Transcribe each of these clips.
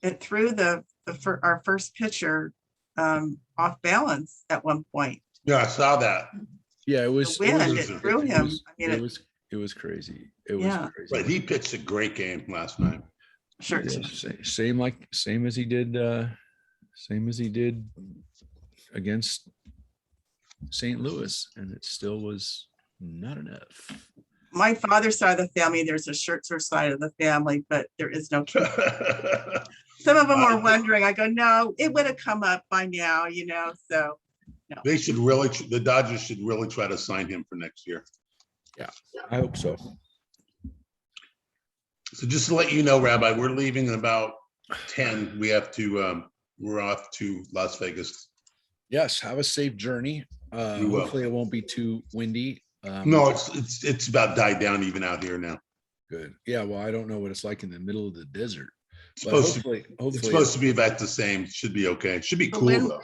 it threw our first pitcher off balance at one point. Yeah, I saw that. Yeah, The wind, it threw him. It was crazy. It was Yeah. crazy. But he pitched a great game last night. Sure. Yeah, same as he did against St. Louis, and it still was not enough. My father's side of the family, there's a Schertzer side of the family, but there is no kid. Some of them are wondering. I go, no, it would have come up by now, so no. They should really, the Dodgers should really try to sign him for next year. Yeah, I hope so. So just to let you know, Rabbi, we're leaving in about 10. We're off to Las Vegas. Yes, have a safe journey. Hopefully it won't be too windy. No, it's about died down even out here now. Good. Yeah, well, I don't know what it's like in the middle of the desert. It's supposed to be about the same. Should be okay. It should be cool though.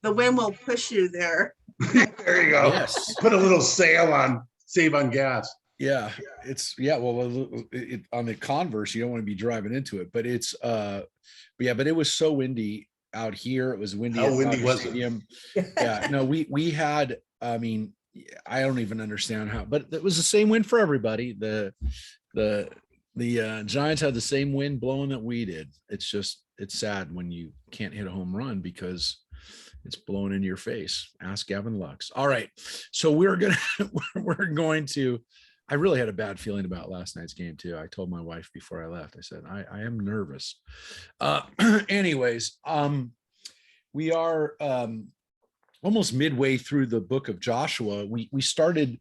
The wind will push you there. There you go. Yes. Put a little sail on, save on gas. Yeah, well, on the converse, you don't want to be driving into it, but but it was so windy out here. It was windy. How windy was it? Yeah, no, we had, I mean, I don't even understand how, but it was the same wind for everybody. The Giants had the same wind blowing that we did. It's sad when you can't hit a home run because it's blowing in your face. Ask Gavin Lux. All right. So we're going to, I really had a bad feeling about last night's game too. I told my wife before I left, I said, I am nervous. Anyways, we are almost midway through the book of Joshua. We started,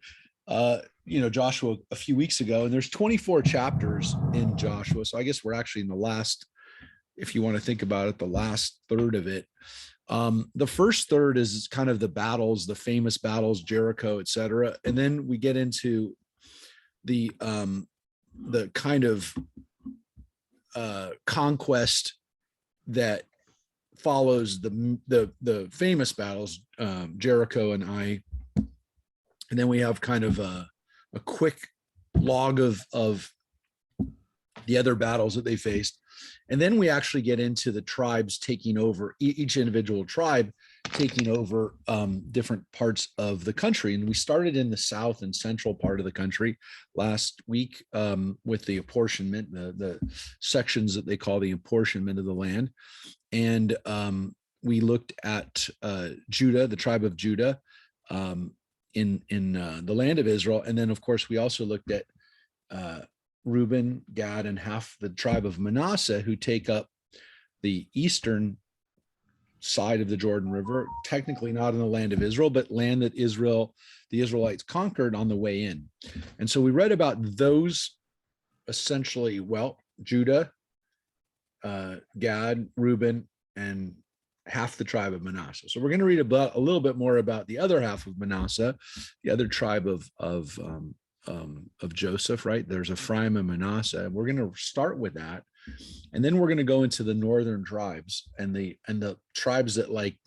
Joshua a few weeks ago, and there's 24 chapters in Joshua. So I guess we're actually in the last, if you want to think about it, the last third of it. The first third is kind of the battles, the famous battles, Jericho, etc. And then we get into the kind of conquest that follows the famous battles, Jericho and Ai. And then we have kind of a quick log of the other battles that they faced. And then we actually get into the tribes taking over, each individual tribe taking over different parts of the country. And we started in the south and central part of the country last week with the apportionment, the sections that they call the apportionment of the land. And we looked at Judah, the tribe of Judah, in the land of Israel. And then, of course, we also looked at Reuben, Gad, and half the tribe of Manasseh, who take up the eastern side of the Jordan River, technically not in the land of Israel, but land that the Israelites conquered on the way in. And so we read about those essentially, Judah, Gad, Reuben, and half the tribe of Manasseh. So we're going to read about a little bit more about the other half of Manasseh, the other tribe of Joseph, right? There's Ephraim and Manasseh. We're going to start with that. And then we're going to go into the northern tribes and the tribes that, like,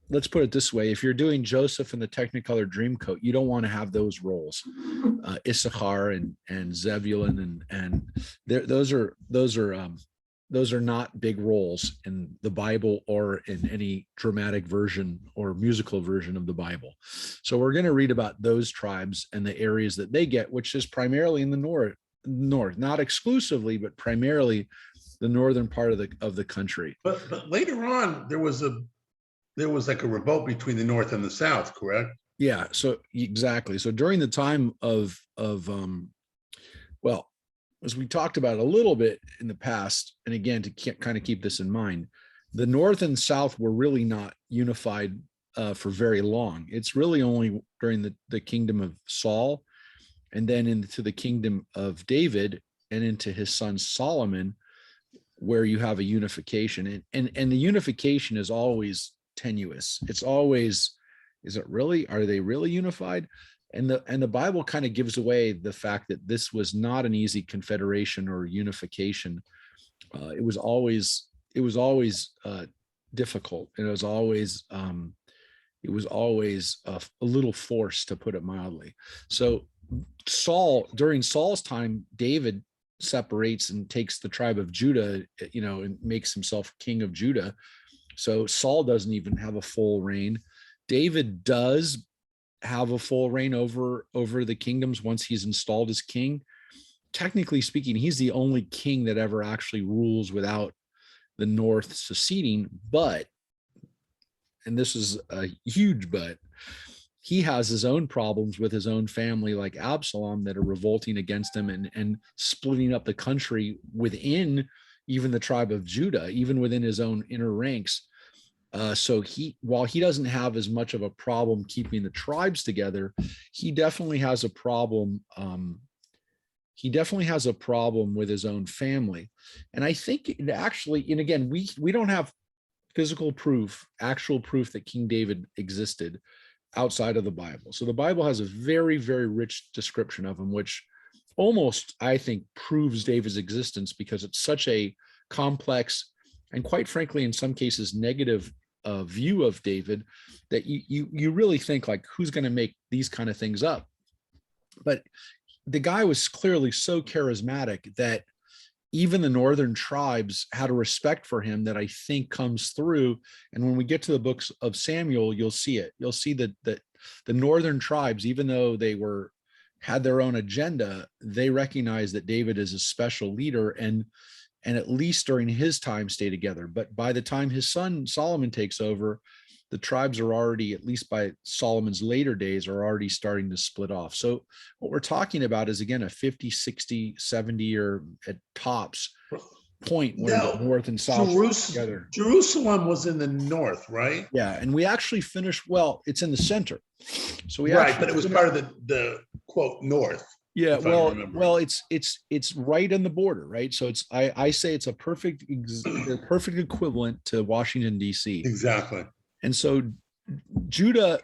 let's put it this way. If you're doing Joseph and the Technicolor Dreamcoat, you don't want to have those roles, Issachar and Zebulun. And those are not big roles in the Bible or in any dramatic version or musical version of the Bible. So we're going to read about those tribes and the areas that they get, which is primarily in the north, not exclusively, but primarily the northern part of the country. But later on, there was like a revolt between the north and the south, correct? Yeah. So exactly. So during the time of as we talked about a little bit in the past, and again, to kind of keep this in mind, the north and south were really not unified for very long. It's really only during the kingdom of Saul, and then into the kingdom of David and into his son Solomon, where you have a unification. And the unification is always tenuous. It's always, are they really unified? And the Bible kind of gives away the fact that this was not an easy confederation or unification. It was always difficult. And it was always a little forced, to put it mildly. So during Saul's time, David separates and takes the tribe of Judah, and makes himself king of Judah. So Saul doesn't even have a full reign. David does have a full reign over the kingdoms once he's installed as king. Technically speaking, he's the only king that ever actually rules without the north seceding. But, and this is a huge but, he has his own problems with his own family, like Absalom, that are revolting against him and splitting up the country within even the tribe of Judah, even within his own inner ranks. So while he doesn't have as much of a problem keeping the tribes together, he definitely has a problem. He definitely has a problem with his own family. And I think it actually, and again, we don't have physical proof, actual proof that King David existed outside of the Bible. So the Bible has a very, very rich description of him, which almost, I think, proves David's existence, because it's such a complex and, quite frankly, in some cases, negative view of David, that you really think, like, who's going to make these kind of things up? But the guy was clearly so charismatic that even the northern tribes had a respect for him that I think comes through. And when we get to the books of Samuel, you'll see it. You'll see that the northern tribes, even though they had their own agenda, they recognize that David is a special leader, and at least during his time stay together. But by the time his son Solomon takes over, the tribes are already, at least by Solomon's later days, are already starting to split off. So what we're talking about is, again, a 50, 60, 70 year at tops point where the north and south together. Jerusalem was in the north, right? Yeah, and we actually finished, well, it's in the center. So we right, but it was part of the quote north. Yeah, well, it's right on the border, right? So it's I say it's a perfect equivalent to Washington, D.C. Exactly. And so Judah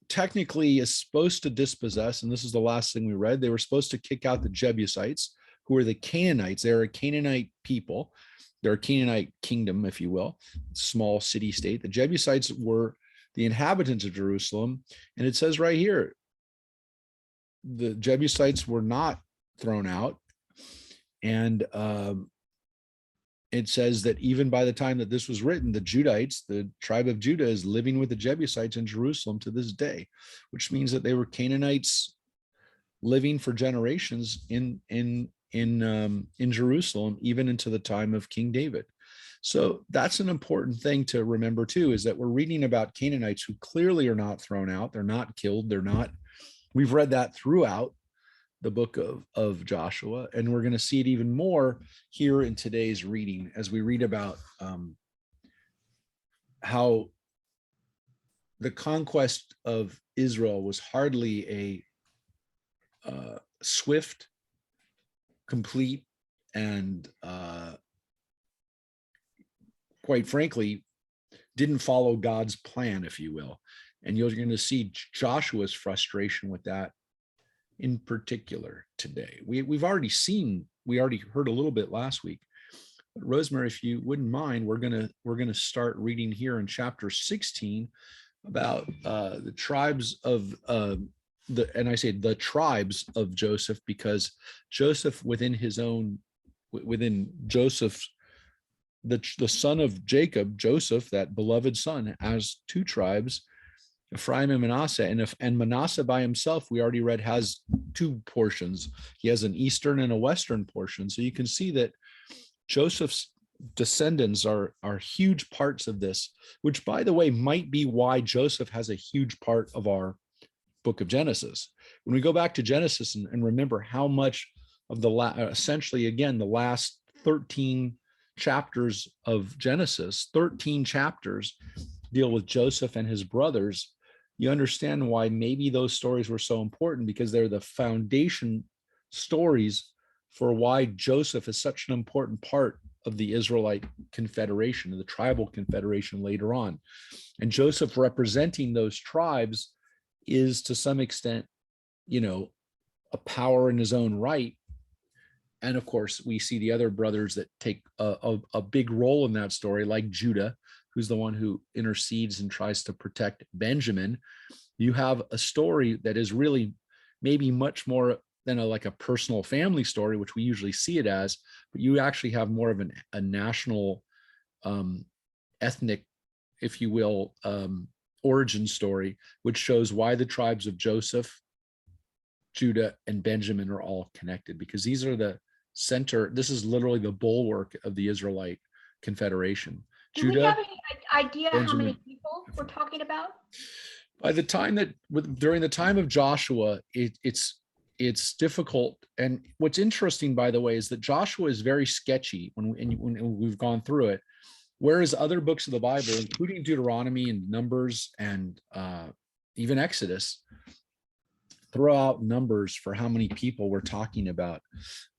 technically is supposed to dispossess, and this is the last thing we read, they were supposed to kick out the Jebusites, who are the Canaanites. They're a Canaanite people. They're a Canaanite kingdom, if you will, small city state. The Jebusites were the inhabitants of Jerusalem. And it says right here, the Jebusites were not thrown out. And it says that even by the time that this was written, the Judites, the tribe of Judah, is living with the Jebusites in Jerusalem to this day, which means that they were Canaanites living for generations in Jerusalem, even into the time of King David. So that's an important thing to remember too, is that we're reading about Canaanites who clearly are not thrown out. They're not killed. We've read that throughout the book of Joshua, and we're going to see it even more here in today's reading as we read about how the conquest of Israel was hardly a swift, complete, and quite frankly, didn't follow God's plan, if you will. And you're going to see Joshua's frustration with that in particular today. We already heard a little bit last week. But Rosemary, if you wouldn't mind, we're gonna start reading here in chapter 16 about the tribes of the tribes of Joseph, because Joseph within Joseph's the son of Jacob, Joseph, that beloved son, has two tribes, Ephraim and Manasseh. And Manasseh by himself, we already read, has two portions. He has an eastern and a western portion. So you can see that Joseph's descendants are huge parts of this, which, by the way, might be why Joseph has a huge part of our book of Genesis. When we go back to Genesis and remember how much of essentially, again, the last 13 chapters of Genesis, 13 chapters deal with Joseph and his brothers, you understand why maybe those stories were so important, because they're the foundation stories for why Joseph is such an important part of the Israelite confederation, the tribal confederation later on. And Joseph representing those tribes is to some extent, a power in his own right. And of course, we see the other brothers that take a big role in that story, like Judah, who's the one who intercedes and tries to protect Benjamin. You have a story that is really maybe much more like a personal family story, which we usually see it as, but you actually have more of a national, ethnic, if you will, origin story, which shows why the tribes of Joseph, Judah, and Benjamin are all connected, because these are the center. This is literally the bulwark of the Israelite confederation. Do we have any idea how many people we're talking about? By the time that, during the time of Joshua, it's difficult. And what's interesting, by the way, is that Joshua is very sketchy when we've gone through it. Whereas other books of the Bible, including Deuteronomy and Numbers and even Exodus, throw out numbers for how many people we're talking about.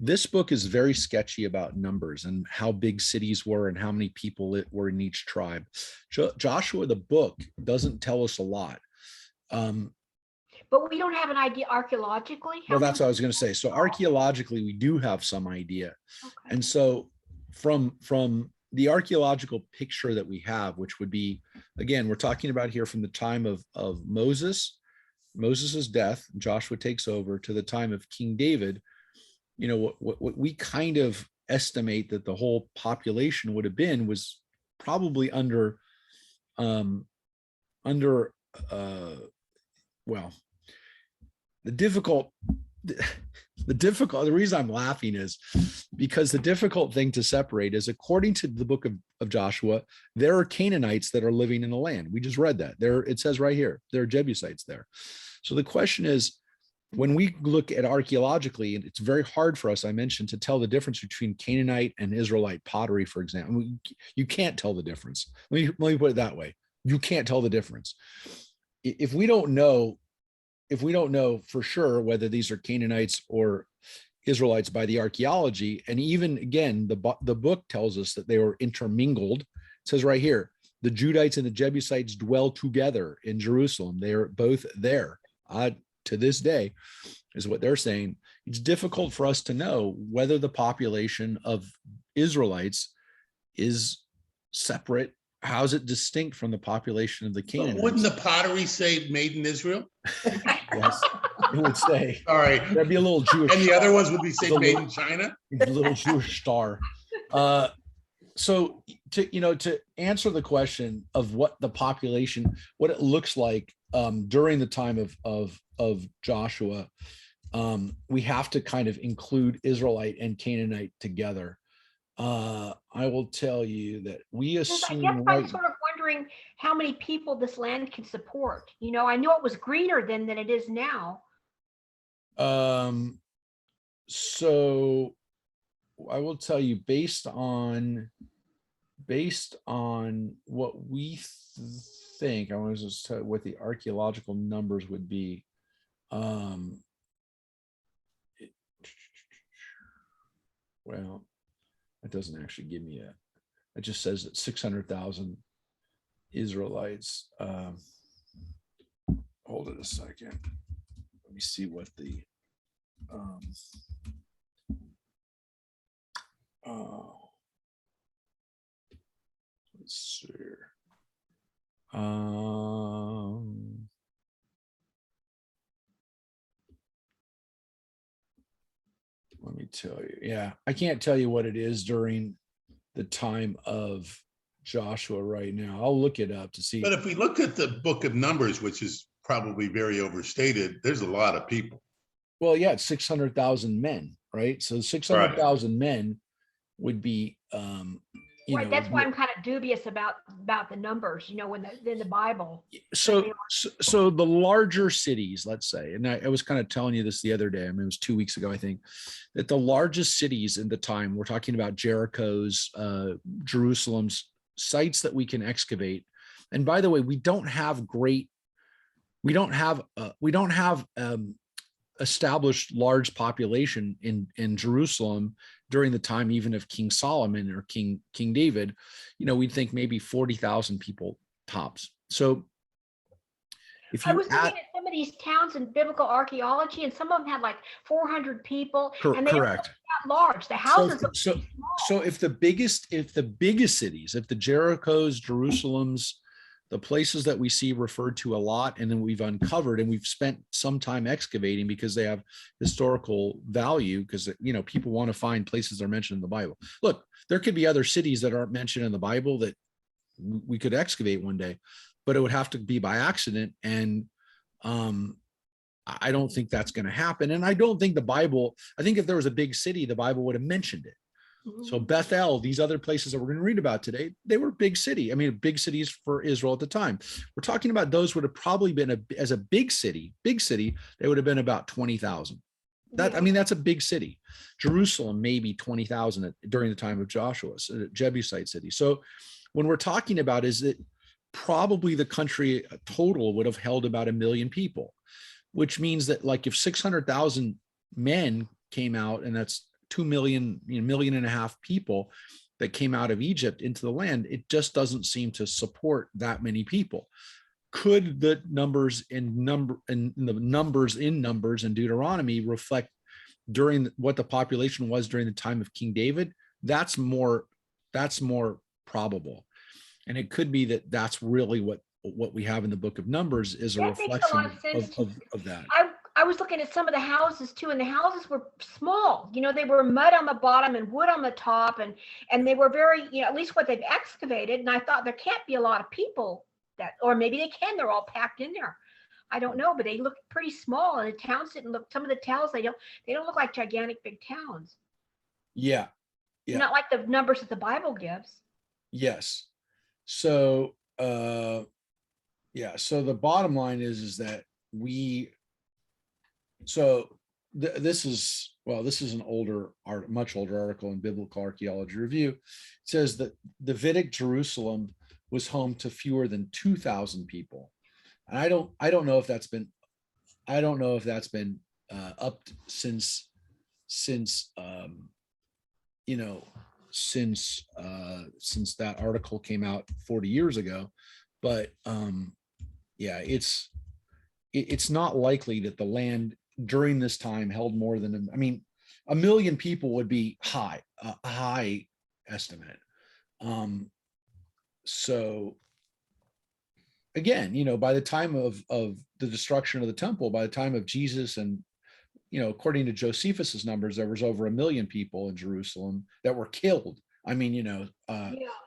This book is very sketchy about numbers and how big cities were and how many people were in each tribe. Joshua, the book, doesn't tell us a lot. But we don't have an idea archaeologically. Well, that's what I was going to say. So archaeologically, we do have some idea. Okay. And so from the archaeological picture that we have, which would be, again, we're talking about here from the time of Moses's death, Joshua takes over, to the time of King David. You know, what we kind of estimate that the whole population would have been was probably the reason I'm laughing is because the difficult thing to separate is, according to the book of Joshua, there are Canaanites that are living in the land. We just read that there. It says right here, there are Jebusites there. So the question is, when we look at archaeologically, and it's very hard for us, I mentioned, to tell the difference between Canaanite and Israelite pottery, for example. You can't tell the difference. Let me put it that way. You can't tell the difference. If we don't know for sure whether these are Canaanites or Israelites by the archaeology, and even again, the book tells us that they were intermingled. It says right here, the Judites and the Jebusites dwell together in Jerusalem. They are both there to this day, is what they're saying. It's difficult for us to know whether the population of Israelites is separate. How is it distinct from the population of the Canaanites? But wouldn't the pottery say made in Israel? Yes, it would say. All right. There'd be a little Jewish. And the other ones would be say made in China? A little Jewish star. So to answer the question of what the population, what it looks like during the time of Joshua, we have to kind of include Israelite and Canaanite together. I will tell you that we assume. I guess I'm sort of wondering how many people this land can support. You know, I know it was greener then than it is now. So I will tell you, based on what we think, I want to just tell you what the archaeological numbers would be. Well, it doesn't actually give me it just says that 600,000 Israelites. Hold it a second. Let me see what the let's see here. Let me tell you. Yeah, I can't tell you what it is during the time of Joshua right now. I'll look it up to see. But if we look at the book of Numbers, which is probably very overstated, there's a lot of people. Well, yeah, it's 600,000 men, right? So 600,000 men would be, right. That's why I'm kind of dubious about the numbers, you know, in the Bible. So the larger cities, let's say, and I was kind of telling you this the other day, I mean, it was 2 weeks ago, I think, that the largest cities in the time, we're talking about Jericho's, Jerusalem's, sites that we can excavate. And by the way, we don't have established large population in Jerusalem during the time even of King Solomon or King David. You know, we'd think maybe 40,000 people tops. So if you I was looking at some of these towns in biblical archaeology, and some of them had like 400 people, and they correct. were not large. The houses so if the biggest cities, if the Jerichos, Jerusalems, the places that we see referred to a lot, and then we've uncovered and we've spent some time excavating because they have historical value, because, you know, people want to find places that are mentioned in the Bible. Look, there could be other cities that aren't mentioned in the Bible that we could excavate one day, but it would have to be by accident. And I don't think that's going to happen. And I don't think I think if there was a big city, the Bible would have mentioned it. So Bethel, these other places that we're going to read about today, they were big city. I mean, big cities for Israel at the time. We're talking about those would have probably been as a big city, they would have been about 20,000. I mean, that's a big city. Jerusalem, maybe 20,000 during the time of Joshua, a Jebusite city. So when we're talking about is that probably the country total would have held about 1 million people, which means that like if 600,000 men came out, and that's 2 million, 1.5 million people that came out of Egypt into the land, it just doesn't seem to support that many people. Could the numbers in Numbers in Deuteronomy reflect what the population was during the time of King David? That's more probable. And it could be that that's really what we have in the book of Numbers is a reflection of that. I was looking at some of the houses too, and the houses were small. You know, they were mud on the bottom and wood on the top, and they were very, you know, at least what they've excavated. And I thought there can't be a lot of people or maybe they can. They're all packed in there. I don't know, but they look pretty small, and the towns didn't look. Some of the towns they don't look like gigantic big towns. Yeah. Not like the numbers that the Bible gives. Yes. So so the bottom line is that this is an much older article in Biblical Archaeology Review. It says that Davidic Jerusalem was home to fewer than 2,000 people. And I don't know if that's been upped since that article came out 40 years ago. But it's not likely that the land during this time held more than, 1 million people would be a high estimate. So again, by the time of the destruction of the temple, by the time of Jesus, and according to Josephus's numbers, there was over 1 million people in Jerusalem that were killed. But it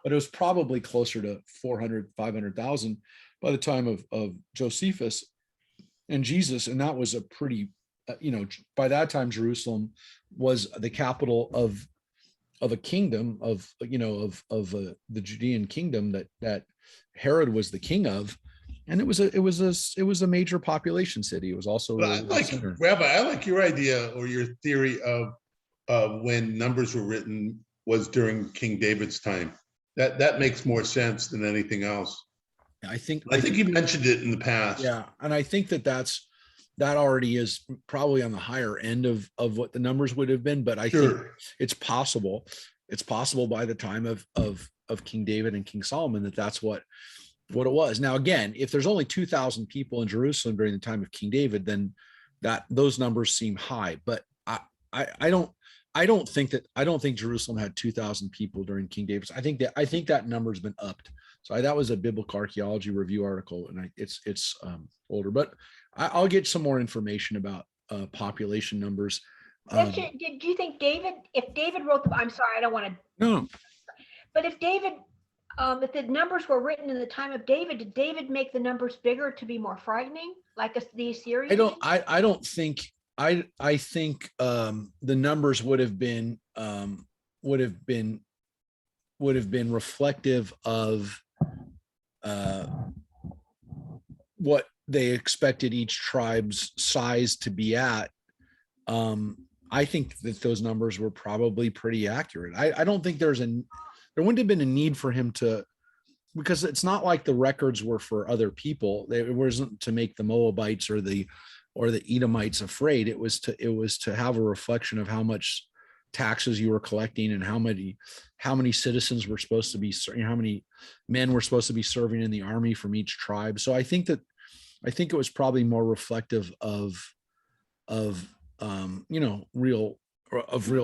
was probably closer to 400, 500,000 by the time of Josephus and Jesus. And that was a pretty, by that time, Jerusalem was the capital of a kingdom of the Judean kingdom that Herod was the king of. And it was a major population city. It was also Rabbi, I like your idea or your theory of when Numbers were written was during King David's time. That makes more sense than anything else. I think you mentioned it in the past. Yeah, and I think that already is probably on the higher end of what the numbers would have been. But I think it's possible. It's possible by the time of King David and King Solomon that's what it was. Now, again, if there's only 2,000 people in Jerusalem during the time of King David, then those numbers seem high. But I don't think Jerusalem had 2,000 people during King David's. I think that number's been upped. So that was a Biblical Archaeology Review article, and it's older. But I'll get some more information about population numbers. Do you think if David wrote I'm sorry, I don't want to. No. But if David, if the numbers were written in the time of David, did David make the numbers bigger to be more frightening, like the Assyrians? I don't think. I think the numbers would have been reflective of what they expected each tribe's size to be at. I think that those numbers were probably pretty accurate. I don't think there wouldn't have been a need for him to, because it's not like the records were for other people. It wasn't to make the Moabites or the Edomites afraid. It was to have a reflection of how much taxes you were collecting and how many citizens were supposed to be, how many men were supposed to be serving in the army from each tribe. So I think it was probably more reflective of real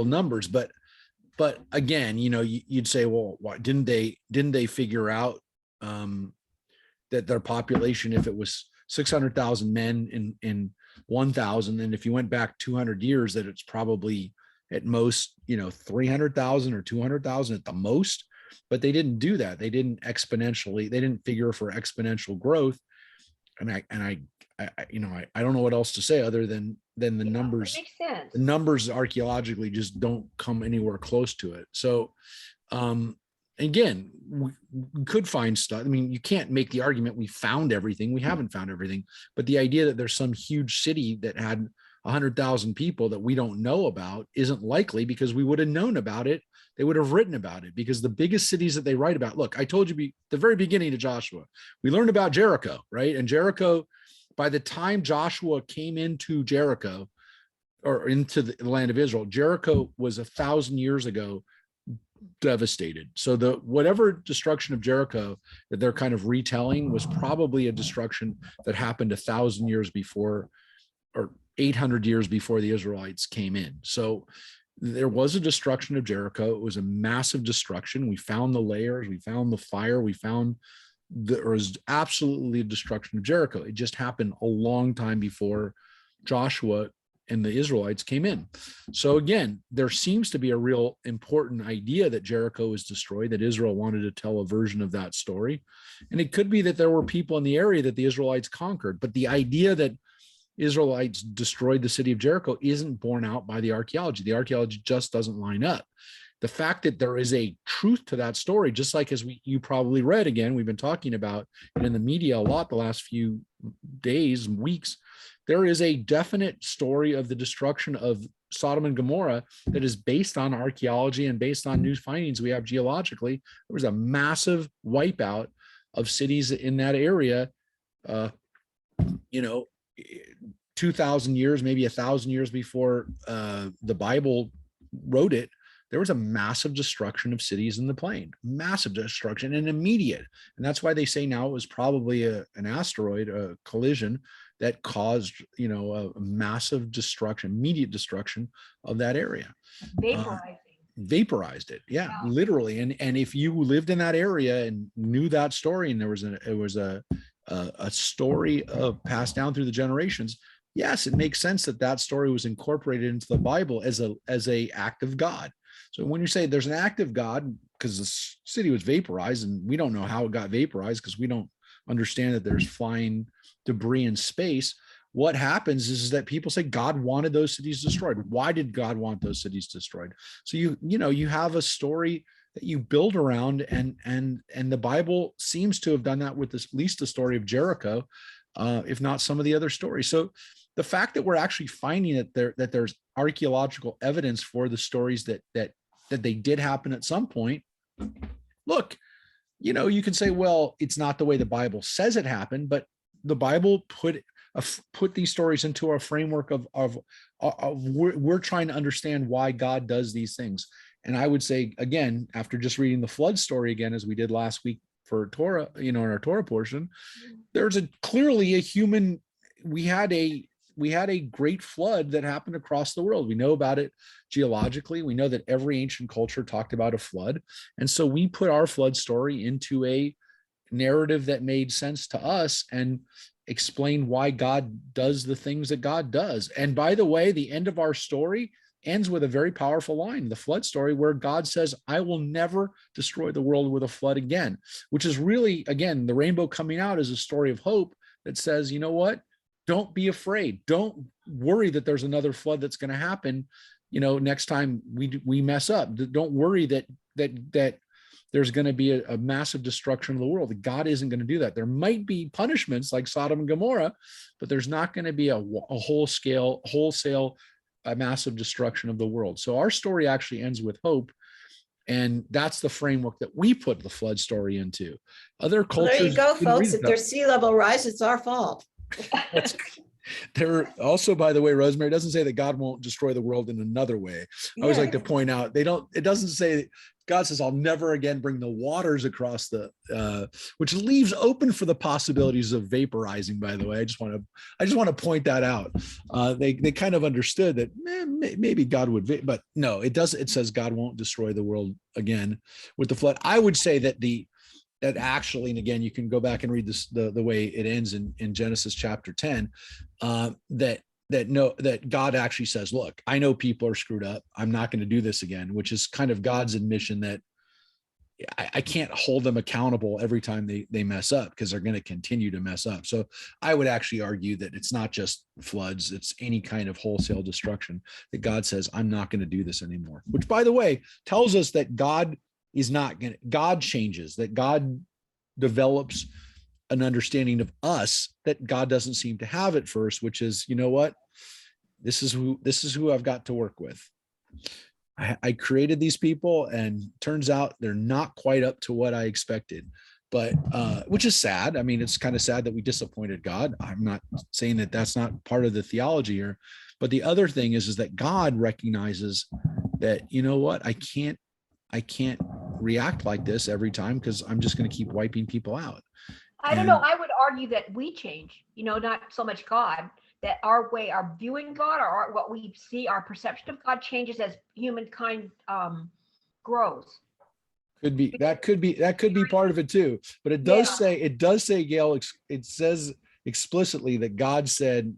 numbers. But again, you'd say, well, why didn't they figure out that their population, if it was 600,000 men in 1,000, and if you went back 200 years, that it's probably at most, 300,000 or 200,000 at the most. But they didn't do that. They didn't figure for exponential growth. And I don't know what else to say other than the numbers. Makes sense. The numbers archaeologically just don't come anywhere close to it. So, again, we could find stuff. I mean, you can't make the argument we found everything. We haven't found everything. But the idea that there's some huge city that had 100,000 people that we don't know about isn't likely, because we would have known about it. They would have written about it, because the biggest cities that they write about, look, I told you the very beginning of Joshua, we learned about Jericho, right? And Jericho, by the time Joshua came into Jericho or into the land of Israel, Jericho was 1,000 years ago devastated. So whatever destruction of Jericho that they're kind of retelling was probably a destruction that happened 1,000 years before, or 800 years before the Israelites came in. So there was a destruction of Jericho. It was a massive destruction. We found the layers, we found the fire, there was absolutely a destruction of Jericho. It just happened a long time before Joshua and the Israelites came in. So again, there seems to be a real important idea that Jericho was destroyed, that Israel wanted to tell a version of that story. And it could be that there were people in the area that the Israelites conquered, but the idea that Israelites destroyed the city of Jericho isn't borne out by the archaeology. The archaeology just doesn't line up. The fact that there is a truth to that story, just like as you probably read, again, we've been talking about it in the media a lot the last few days and weeks, there is a definite story of the destruction of Sodom and Gomorrah that is based on archaeology and based on new findings we have geologically. There was a massive wipeout of cities in that area, 2,000 years, maybe 1,000 years before the Bible wrote it. There was a massive destruction of cities in the plain, massive destruction, and immediate. And that's why they say now it was probably an asteroid, a collision that caused, a massive destruction, immediate destruction of that area. Vaporized it. Yeah, literally. And if you lived in that area and knew that story, and it was a story passed down through the generations, yes, it makes sense that story was incorporated into the Bible as a act of God. So when you say there's an act of God, because the city was vaporized, and we don't know how it got vaporized because we don't understand that there's flying debris in space, what happens is that people say God wanted those cities destroyed. Why did God want those cities destroyed? So you have a story that you build around, and the Bible seems to have done that with at least the story of Jericho, if not some of the other stories. So the fact that we're actually finding that there's archaeological evidence for the stories that they did happen at some point. Look, you can say, well, it's not the way the Bible says it happened, but the Bible put these stories into a framework of we're trying to understand why God does these things. And I would say, again, after just reading the flood story again, as we did last week for Torah, in our Torah portion, there's clearly a human. We had a great flood that happened across the world. We know about it geologically. We know that every ancient culture talked about a flood. And so we put our flood story into a narrative that made sense to us and explained why God does the things that God does. And by the way, the end of our story ends with a very powerful line, the flood story, where God says, I will never destroy the world with a flood again, which is really, again, the rainbow coming out is a story of hope that says, you know what? Don't be afraid. Don't worry that there's another flood that's going to happen, next time we mess up. Don't worry that there's going to be a massive destruction of the world. God isn't going to do that. There might be punishments like Sodom and Gomorrah, but there's not going to be a wholesale, a massive destruction of the world. So our story actually ends with hope. And that's the framework that we put the flood story into. Other cultures. There you go, folks. If there's sea level rise, it's our fault. There also, by the way, Rosemary, doesn't say that God won't destroy the world in another way. I always like to point out, it doesn't say, God says, I'll never again bring the waters across which leaves open for the possibilities of vaporizing, by the way. I just want to point that out. They kind of understood that maybe God would, but no, it does. It says God won't destroy the world again with the flood. I would say that the that actually, and again, you can go back and read this, the way it ends in Genesis chapter 10, that God actually says, look, I know people are screwed up. I'm not going to do this again, which is kind of God's admission that I can't hold them accountable every time they mess up, because they're going to continue to mess up. So I would actually argue that it's not just floods, it's any kind of wholesale destruction that God says, I'm not going to do this anymore, which, by the way, tells us that God changes, that God develops an understanding of us that God doesn't seem to have at first, which is, you know what, this is who I've got to work with. I created these people, and turns out they're not quite up to what I expected, but which is sad. I mean, it's kind of sad that we disappointed God. I'm not saying that that's not part of the theology here, but the other thing is that God recognizes that, you know what, I can't react like this every time, because I'm just going to keep wiping people out. I don't know. I would argue that we change, not so much God, that our viewing God, or what we see, our perception of God changes as humankind grows. That could be part of it too. But it does say, Gail, it says explicitly that God said,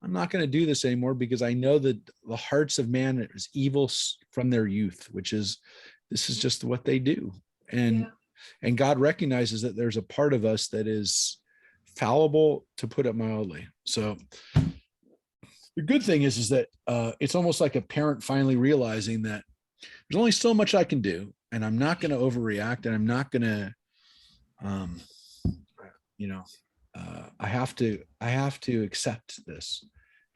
I'm not going to do this anymore, because I know that the hearts of man is evil from their youth, this is just what they do. And God recognizes that there's a part of us that is fallible, to put it mildly. So the good thing is that it's almost like a parent finally realizing that there's only so much I can do, and I'm not going to overreact, and I'm not going to, I have to accept this.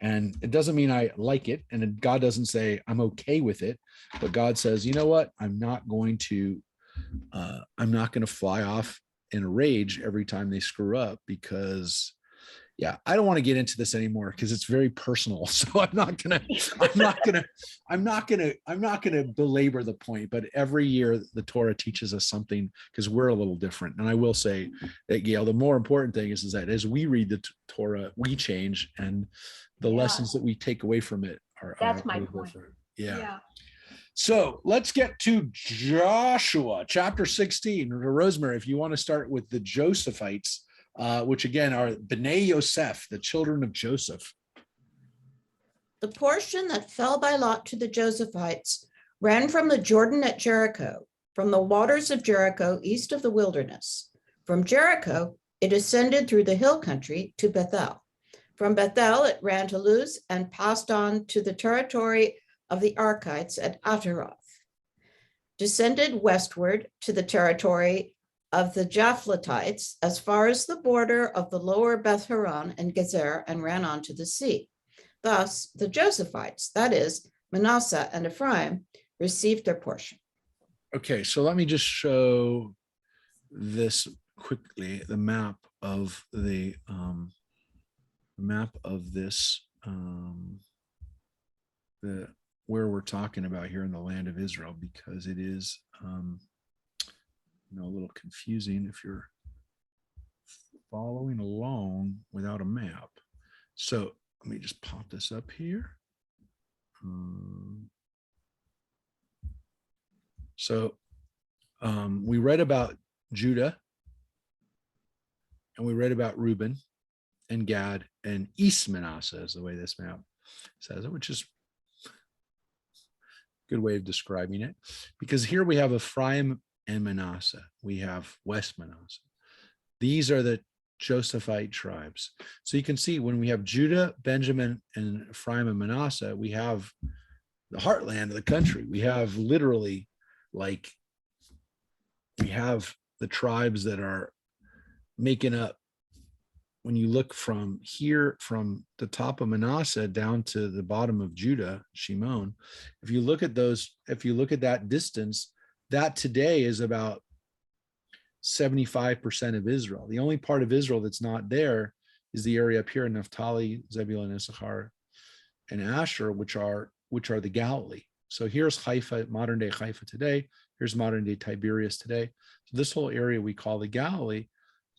And it doesn't mean I like it. And God doesn't say I'm okay with it, but God says, you know what? I'm not going to fly off in a rage every time they screw up, because I don't want to get into this anymore, because it's very personal. So I'm not gonna belabor the point. But every year the Torah teaches us something, because we're a little different. And I will say that, Gail, the more important thing is that as we read the Torah, we change, and the lessons that we take away from it are my point. different. So let's get to Joshua chapter 16. Rosemary, if you want to start with the Josephites, which again are B'nai Yosef, the children of Joseph. The portion that fell by lot to the Josephites ran from the Jordan at Jericho, from the waters of Jericho east of the wilderness. From Jericho, it ascended through the hill country to Bethel. From Bethel, it ran to Luz and passed on to the territory of the Archites at Ataroth, descended westward to the territory of the Japhletites as far as the border of the lower Beth Horon and Gezzer, and ran on to the sea. Thus, the Josephites, that is, Manasseh and Ephraim, received their portion. Okay, so let me just show this quickly, the map of this, where we're talking about here in the land of Israel, because it is a little confusing if you're following along without a map. So let me just pop this up here. We read about Judah, and we read about Reuben and Gad and East Manasseh is the way this map says it, which is a good way of describing it, because here we have Ephraim and Manasseh. We have West Manasseh. These are the Josephite tribes. So you can see when we have Judah, Benjamin, and Ephraim and Manasseh, we have the heartland of the country. We have literally, we have the tribes that are making up, when you look from here, from the top of Manasseh down to the bottom of Judah, Shimon, if you look at that distance, that today is about 75% of Israel. The only part of Israel that's not there is the area up here in Naphtali, Zebulun, Issachar, and Asher, which are the Galilee. So here's Haifa, modern day Haifa today. Here's modern day Tiberias today. So this whole area we call the Galilee,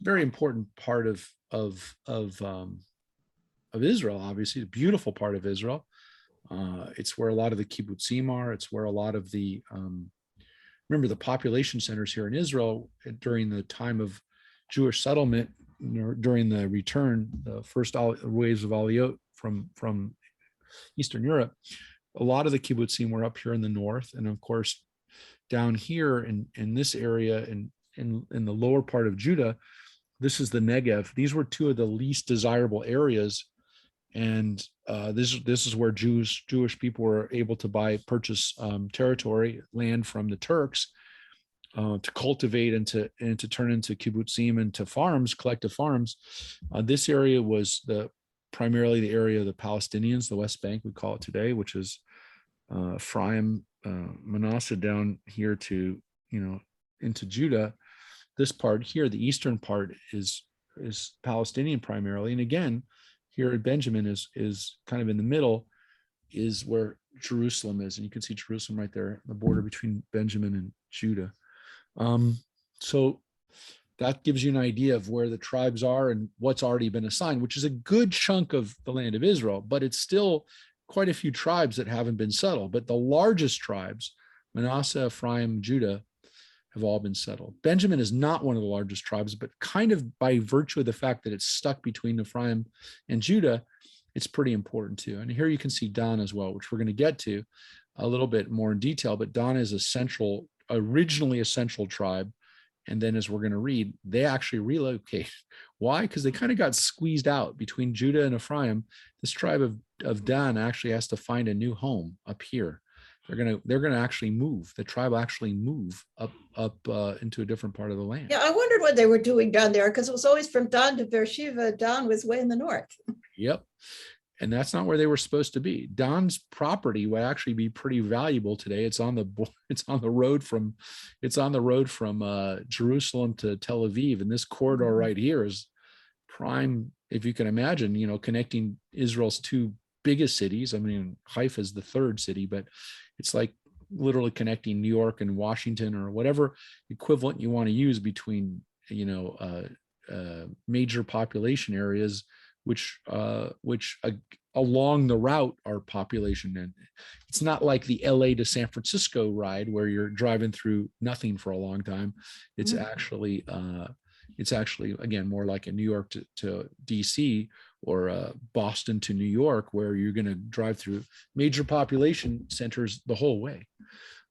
very important part of Israel. Obviously, a beautiful part of Israel. It's where a lot of the kibbutzim are. It's where a lot of the remember the population centers here in Israel during the time of Jewish settlement, during the return, the first waves of Aliyot from Eastern Europe. A lot of the kibbutzim were up here in the north, and of course, down here in this area in the lower part of Judah, this is the Negev. These were two of the least desirable areas, and this is where Jewish people were able to purchase territory, land from the Turks, to cultivate and to turn into kibbutzim and to farms, collective farms. This area was primarily the area of the Palestinians, the West Bank we call it today, which is Ephraim, Manasseh down here to into Judah. This part here, the eastern part, is Palestinian primarily, and again, here at Benjamin is kind of in the middle, is where Jerusalem is, and you can see Jerusalem right there, the border between Benjamin and Judah. So that gives you an idea of where the tribes are and what's already been assigned, which is a good chunk of the land of Israel, but it's still quite a few tribes that haven't been settled. But the largest tribes, Manasseh, Ephraim, Judah, have all been settled. Benjamin is not one of the largest tribes, but kind of by virtue of the fact that it's stuck between Ephraim and Judah, it's pretty important too. And here you can see Dan as well, which we're going to get to a little bit more in detail, but Dan is originally a central tribe. And then as we're going to read, they actually relocate. Why? Because they kind of got squeezed out between Judah and Ephraim. This tribe of Dan actually has to find a new home up here. They're gonna actually move. The tribe will actually move up into a different part of the land. Yeah, I wondered what they were doing down there, because it was always from Dan to Beersheba. Dan was way in the north. Yep. And that's not where they were supposed to be. Dan's property would actually be pretty valuable today. It's on the road from Jerusalem to Tel Aviv, and this corridor right here is prime, if you can imagine, connecting Israel's two biggest cities. I mean, Haifa is the third city, but it's like literally connecting New York and Washington, or whatever equivalent you want to use between major population areas, which along the route are population. And it's not like the LA to San Francisco ride where you're driving through nothing for a long time. It's actually again more like a New York to DC, or Boston to New York, where you're going to drive through major population centers the whole way.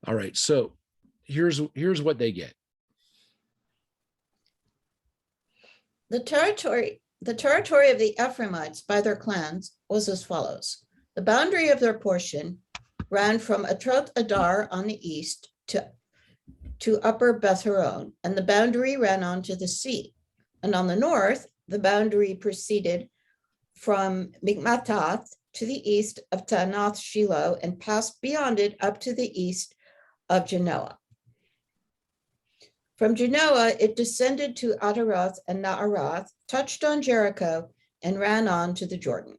All right, so here's what they get. The territory of the Ephraimites by their clans was as follows. The boundary of their portion ran from Atroth Adar on the east to upper Beth Horon, and the boundary ran onto the sea. And on the north, the boundary proceeded from Mikmatath to the east of Tanath Shiloh and passed beyond it up to the east of Genoa. From Genoa, it descended to Ataroth and Naarath, touched on Jericho, and ran on to the Jordan.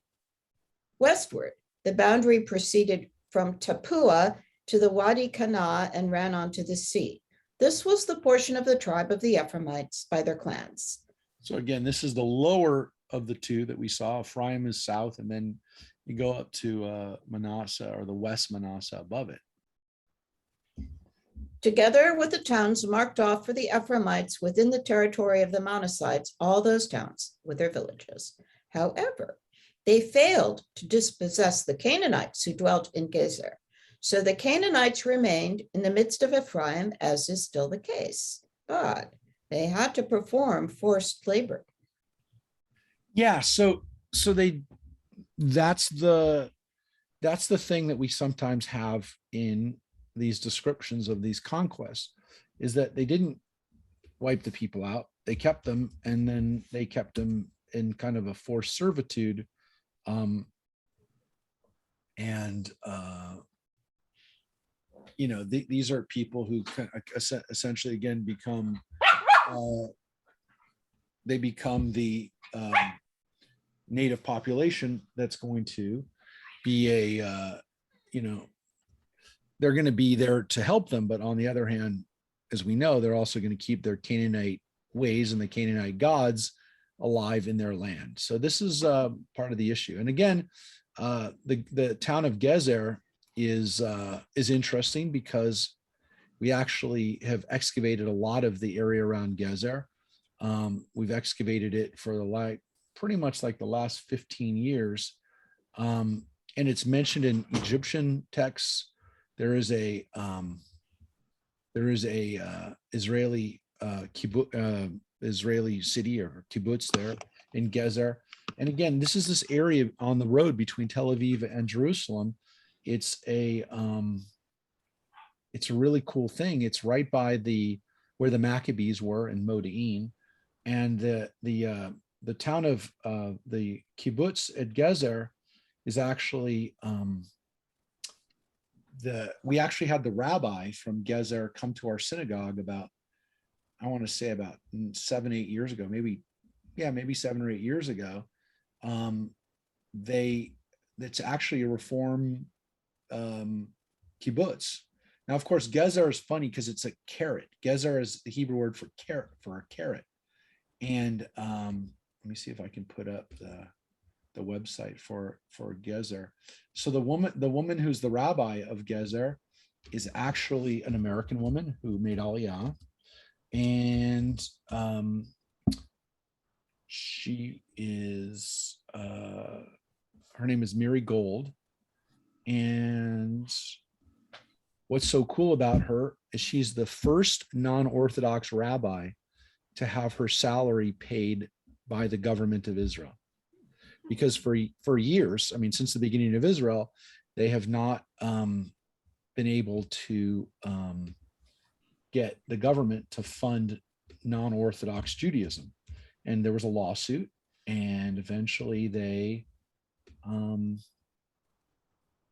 Westward, the boundary proceeded from Tapua to the Wadi Kana and ran on to the sea. This was the portion of the tribe of the Ephraimites by their clans. So again, this is the lower of the two that we saw. Ephraim is south, and then you go up to Manasseh, or the West Manasseh above it. Together with the towns marked off for the Ephraimites within the territory of the Manassites, all those towns with their villages. However, they failed to dispossess the Canaanites who dwelt in Gezzer. So the Canaanites remained in the midst of Ephraim, as is still the case, but they had to perform forced labor. Yeah, so that's the thing that we sometimes have in these descriptions of these conquests, is that they didn't wipe the people out. They kept them, and then they kept them in kind of a forced servitude. These are people who essentially again become the native population that's going to be they're going to be there to help them. But on the other hand, as we know, they're also going to keep their Canaanite ways and the Canaanite gods alive in their land. So this is part of the issue. And again, the town of Gezzer is interesting because We actually have excavated a lot of the area around Gezzer. We've excavated it for pretty much like the last 15 years. And it's mentioned in Egyptian texts. There is a Israeli Israeli city or kibbutz there in Gezzer. And again, this is this area on the road between Tel Aviv and Jerusalem. It's a really cool thing. It's right by where the Maccabees were in Modi'in, and the town of the kibbutz at Gezzer is actually we actually had the rabbi from Gezzer come to our synagogue about 7-8 years ago, maybe 7 or 8 years ago. It's actually a Reform kibbutz. Now, of course, Gezzer is funny because it's a carrot. Gezzer is the Hebrew word for carrot, for a carrot. And let me see if I can put up the website for Gezzer. So the woman who's the rabbi of Gezzer is actually an American woman who made Aliyah. And she is, her name is Mary Gold. And what's so cool about her is she's the first non-Orthodox rabbi to have her salary paid by the government of Israel. Because for years, I mean, since the beginning of Israel, they have not been able to get the government to fund non-Orthodox Judaism. And there was a lawsuit, and eventually they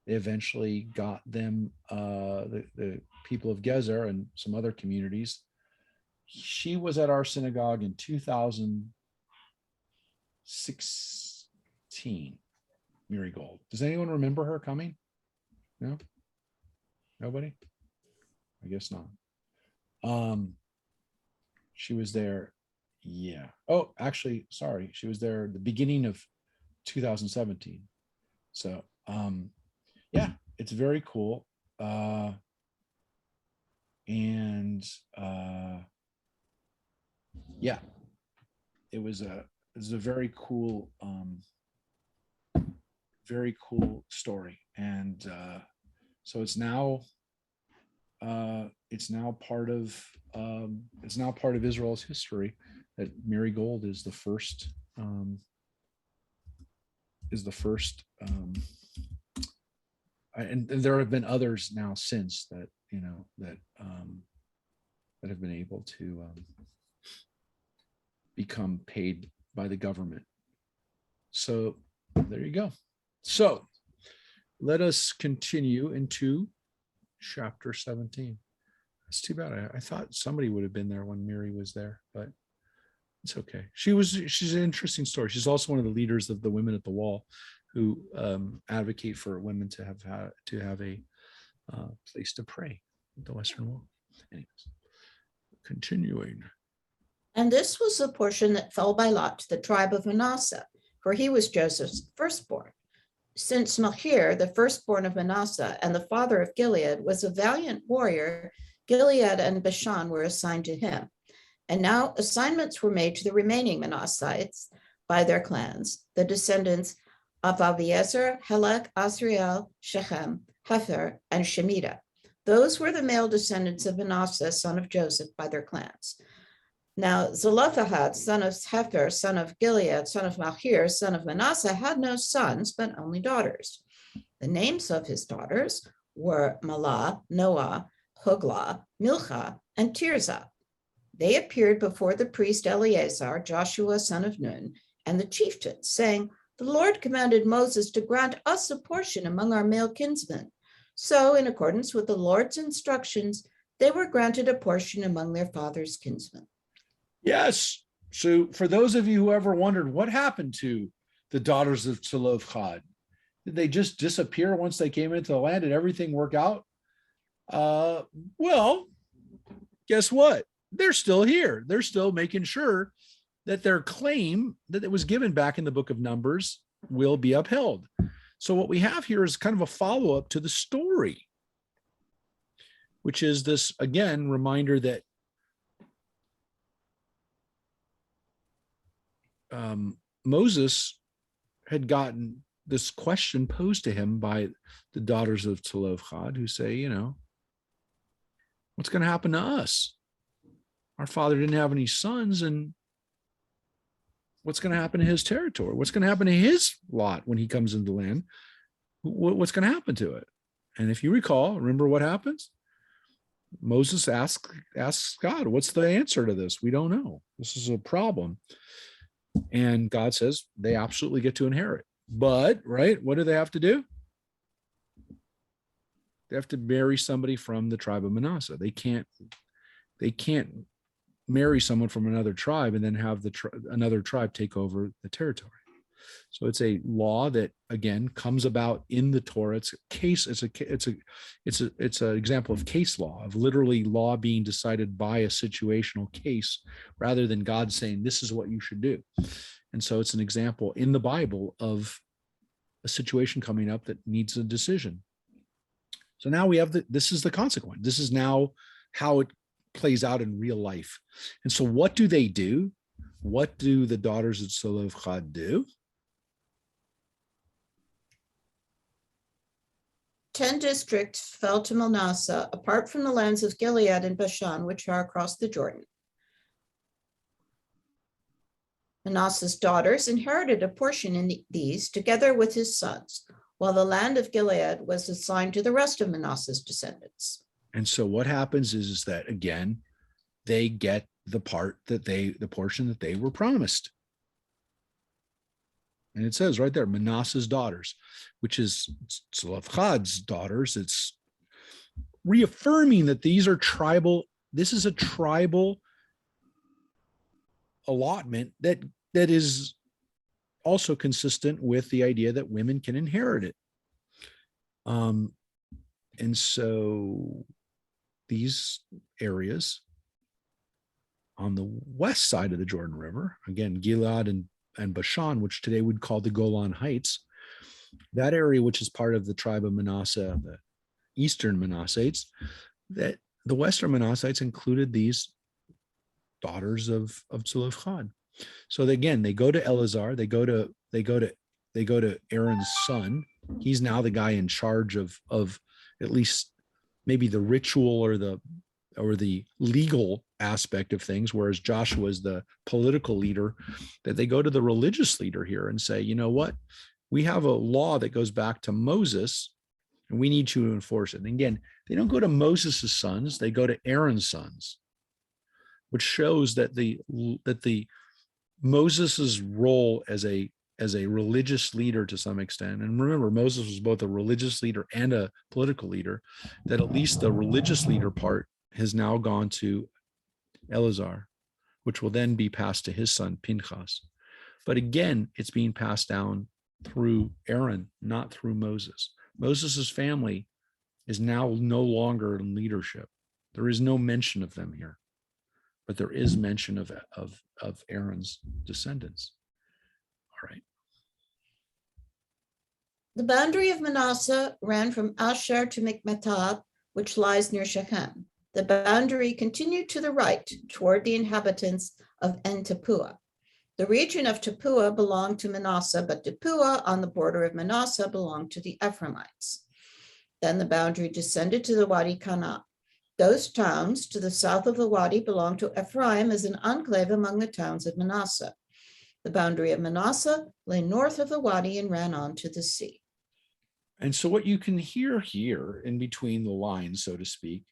eventually got them, the people of Gezzer and some other communities. She was at our synagogue in 2016, Mary Gold. Does anyone remember her coming? No? Nobody? I guess not. She was there. Yeah. Oh, actually, sorry. She was there at the beginning of 2017. So, yeah, it's very cool. Yeah, it was a very cool story. And so it's now part of Israel's history that Mary Gold is the first and there have been others now since that that have been able to become paid by the government. So there you go. So let us continue into chapter 17. It's too bad. I thought somebody would have been there when Mary was there, but it's okay. She's an interesting story. She's also one of the leaders of the Women at the Wall, who advocate for women to have a place to pray at the Western Wall. Anyways, continuing. And this was the portion that fell by lot to the tribe of Manasseh, for he was Joseph's firstborn. Since Machir, the firstborn of Manasseh and the father of Gilead, was a valiant warrior, Gilead and Bashan were assigned to him. And now assignments were made to the remaining Manassites by their clans, the descendants of Abiezer, Helek, Asriel, Shechem, Hefer, and Shemida. Those were the male descendants of Manasseh, son of Joseph, by their clans. Now Zelophehad, son of Hefer, son of Gilead, son of Machir, son of Manasseh, had no sons, but only daughters. The names of his daughters were Malah, Noah, Hoglah, Milcah, and Tirzah. They appeared before the priest Eleazar, Joshua, son of Nun, and the chieftains, saying, "The Lord commanded Moses to grant us a portion among our male kinsmen." So, in accordance with the Lord's instructions, they were granted a portion among their father's kinsmen. Yes. So for those of you who ever wondered what happened to the daughters of Zelophehad, did they just disappear once they came into the land? Did everything work out? Well, guess what? They're still here. They're still making sure that their claim that it was given back in the book of Numbers will be upheld. So what we have here is kind of a follow-up to the story. which is this, again, reminder that Moses had gotten this question posed to him by the daughters of Zelophehad, who say, you know, what's going to happen to us? Our father didn't have any sons, and what's going to happen to his territory? What's going to happen to his lot when he comes into the land? What's going to happen to it? And if you recall, remember what happens? Moses asks God, what's the answer to this? We don't know. This is a problem. And God says they absolutely get to inherit. But, right, what do they have to do? They have to marry somebody from the tribe of Manasseh. They can't marry someone from another tribe and then have another tribe take over the territory. So it's a law that, again, comes about in the Torah. It's a case. It's an example of case law, of literally law being decided by a situational case, rather than God saying this is what you should do. And so it's an example in the Bible of a situation coming up that needs a decision. So now we have this is the consequence. This is now how it plays out in real life. And so what do they do? What do the daughters of Zelophehad do? 10 districts fell to Manasseh, apart from the lands of Gilead and Bashan, which are across the Jordan. Manasseh's daughters inherited a portion in these together with his sons, while the land of Gilead was assigned to the rest of Manasseh's descendants. And so what happens is that, again, they get the portion that they were promised. And it says right there, Manasseh's daughters, which is Zelophehad's daughters. It's reaffirming that these are tribal. This is a tribal allotment that is also consistent with the idea that women can inherit it. And so these areas on the west side of the Jordan River, again, Gilead and Bashan, which today we'd call the Golan Heights, that area, which is part of the tribe of Manasseh, the eastern Manassites, that the western Manassites included these daughters of Zelophehad. So again, they go to Eleazar, they go to Aaron's son. He's now the guy in charge of at least maybe the ritual or the legal aspect of things, whereas Joshua is the political leader. That they go to the religious leader here and say, you know what, we have a law that goes back to Moses and we need you to enforce it. And again, they don't go to Moses' sons, they go to Aaron's sons, which shows that the Moses's role as a religious leader to some extent, and remember, Moses was both a religious leader and a political leader, that at least the religious leader part has now gone to Eleazar, which will then be passed to his son Pinchas. But again, it's being passed down through Aaron, not through Moses. Moses's family is now no longer in leadership. There is no mention of them here, but there is mention of Aaron's descendants. All right. The boundary of Manasseh ran from Asher to Mikmetah, which lies near Shechem. The boundary continued to the right toward the inhabitants of En Tappuah. The region of Tappuah belonged to Manasseh, but Tappuah on the border of Manasseh belonged to the Ephraimites. Then the boundary descended to the Wadi Kana. Those towns to the south of the Wadi belonged to Ephraim as an enclave among the towns of Manasseh. The boundary of Manasseh lay north of the Wadi and ran on to the sea. And so what you can hear here in between the lines, so to speak,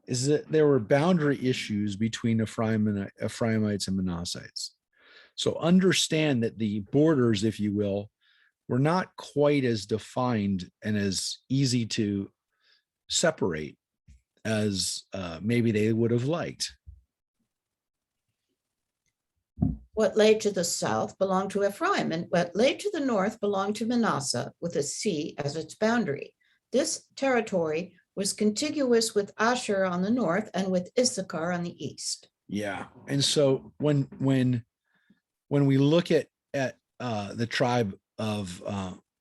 is that there were boundary issues between Ephraimites and Manassites. So understand that the borders, if you will, were not quite as defined and as easy to separate as maybe they would have liked. What lay to the south belonged to Ephraim, and what lay to the north belonged to Manasseh, with the sea as its boundary. This territory was contiguous with Asher on the north and with Issachar on the east. Yeah, and so when we look at the tribe of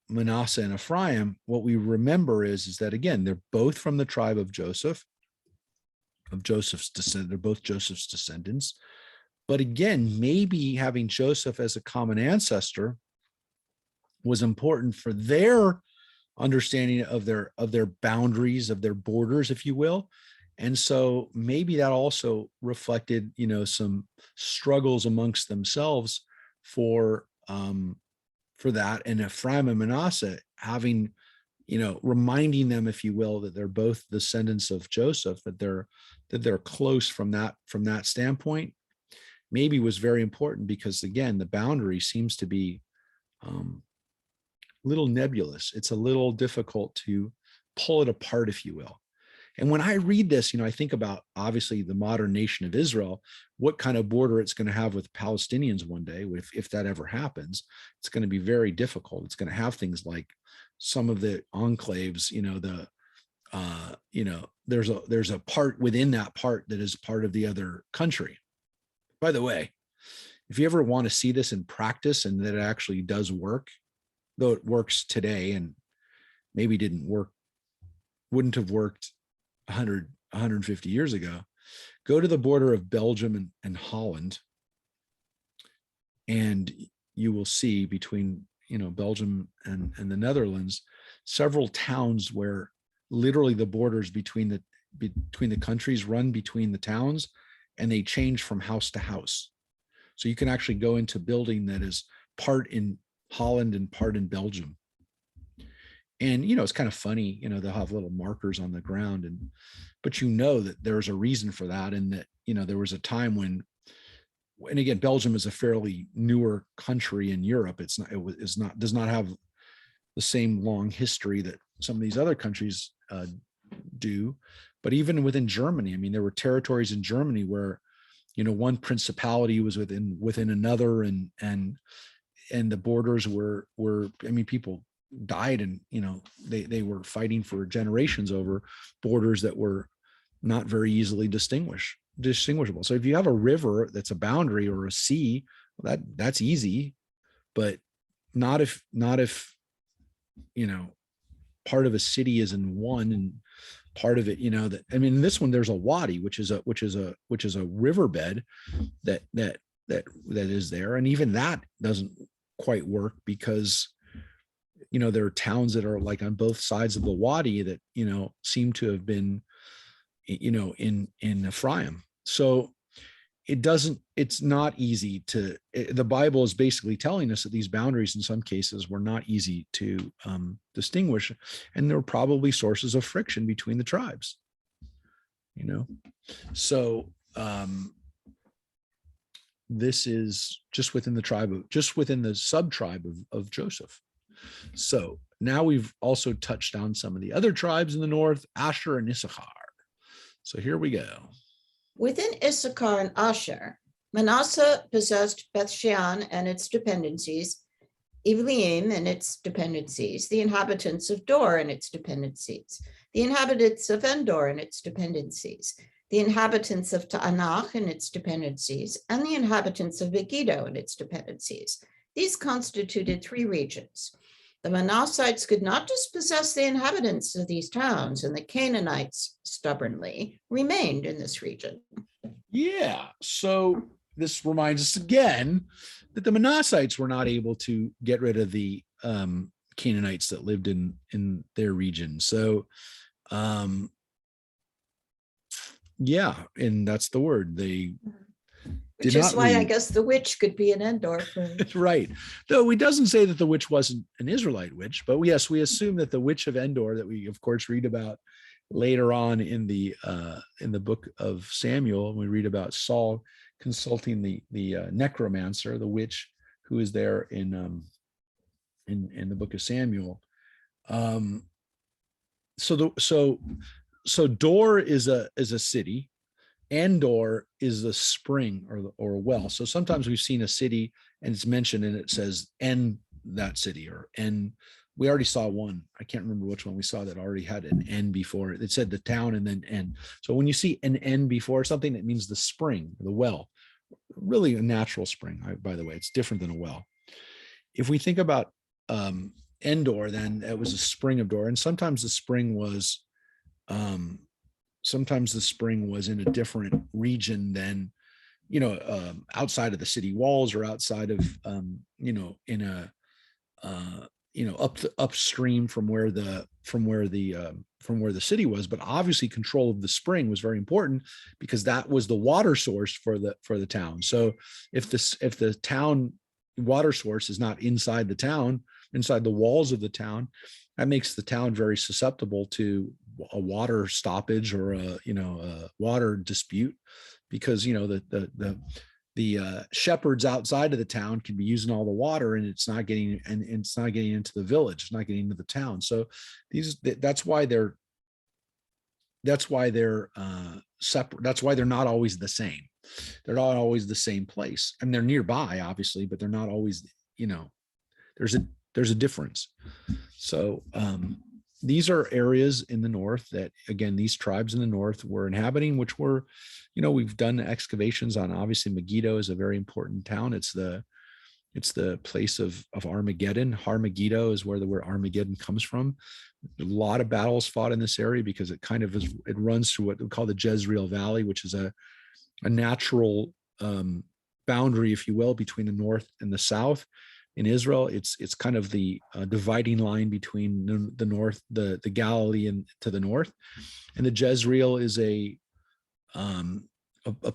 Manasseh and Ephraim, what we remember is that, again, they're both from the tribe of Joseph. Joseph's descent. They're both Joseph's descendants. But again, maybe having Joseph as a common ancestor was important for their understanding of their boundaries, of their borders, if you will. And so maybe that also reflected, some struggles amongst themselves for that. And Ephraim and Manasseh having, reminding them, if you will, that they're both descendants of Joseph, that they're close from that standpoint, maybe was very important, because again, the boundary seems to be a little nebulous. It's a little difficult to pull it apart, if you will. And when I read this, I think about obviously the modern nation of Israel, what kind of border it's going to have with Palestinians one day. If that ever happens, it's going to be very difficult. It's going to have things like some of the enclaves, there's a part within that part that is part of the other country. By the way, if you ever want to see this in practice and that it actually does work, though it works today and maybe wouldn't have worked 150 years ago, go to the border of Belgium and Holland, and you will see between Belgium and the Netherlands several towns where literally the borders between the countries run between the towns, and they change from house to house. So you can actually go into a building that is part in Holland and part in Belgium. And, it's kind of funny, they'll have little markers on the ground, but that there's a reason for that. And that, there was a time when, and again, Belgium is a fairly newer country in Europe. Does not have the same long history that some of these other countries do. But even within Germany, there were territories in Germany where, one principality was within another, and the borders were people died, and they were fighting for generations over borders that were not very easily distinguishable. So if you have a river that's a boundary, or a sea, that's easy, but not if part of a city is in one, and part of it, in this one there's a wadi, which is a riverbed that is there, and even that doesn't quite work, because there are towns that are like on both sides of the wadi that seem to have been in Ephraim. So it's not easy the Bible is basically telling us that these boundaries in some cases were not easy to distinguish, and there were probably sources of friction between the tribes. So this is just within the sub-tribe of Joseph. So now we've also touched on some of the other tribes in the north, Asher and Issachar. So here we go. Within Issachar and Asher, Manasseh possessed Beth-shean and its dependencies, Ephraim and its dependencies, the inhabitants of Dor and its dependencies, the inhabitants of Endor and its dependencies, the inhabitants of Taanach and its dependencies, and the inhabitants of Megiddo and its dependencies. These constituted 3 regions. The Manassites could not dispossess the inhabitants of these towns, and the Canaanites stubbornly remained in this region. Yeah, so this reminds us again that the Manassites were not able to get rid of the Canaanites that lived in their region. So, yeah, and that's the word. They Which is why I guess the witch could be an Endor. Right. Though it doesn't say that the witch wasn't an Israelite witch, but yes, we assume that the witch of Endor, that we of course read about later on in the book of Samuel, we read about Saul consulting the necromancer, the witch who is there in the book of Samuel. So Dor is a city. Endor is a spring or a well. So sometimes we've seen a city and it's mentioned and it says "N" that city, or "N." We already saw one. I can't remember which one we saw that already had an "N" before it. It said the town and then "N." So when you see an "N" before something, it means the spring, the well. Really a natural spring, by the way. It's different than a well. If we think about Endor, then it was a spring of Dor, and sometimes the spring was sometimes the spring was in a different region than, outside of the city walls or outside of, in a, upstream from where the city was. But obviously control of the spring was very important because that was the water source for the town. So if the town water source is not inside the town, inside the walls of the town, that makes the town very susceptible to a water stoppage or a water dispute, because the shepherds outside of the town can be using all the water and it's not getting into the village, it's not getting into the town. So that's why they're separate. That's why they're not always the same. They're not always the same place, and they're nearby, obviously, but they're not always, there's a difference. So these are areas in the north that, again, these tribes in the north were inhabiting, which were, we've done excavations on. Obviously Megiddo is a very important town. It's the place of Armageddon. Har-Megiddo is where the word Armageddon comes from. A lot of battles fought in this area because it runs through what we call the Jezreel Valley, which is a natural boundary, if you will, between the north and the south. In Israel, it's kind of the dividing line between the north, the Galilee and to the north, and the Jezreel is a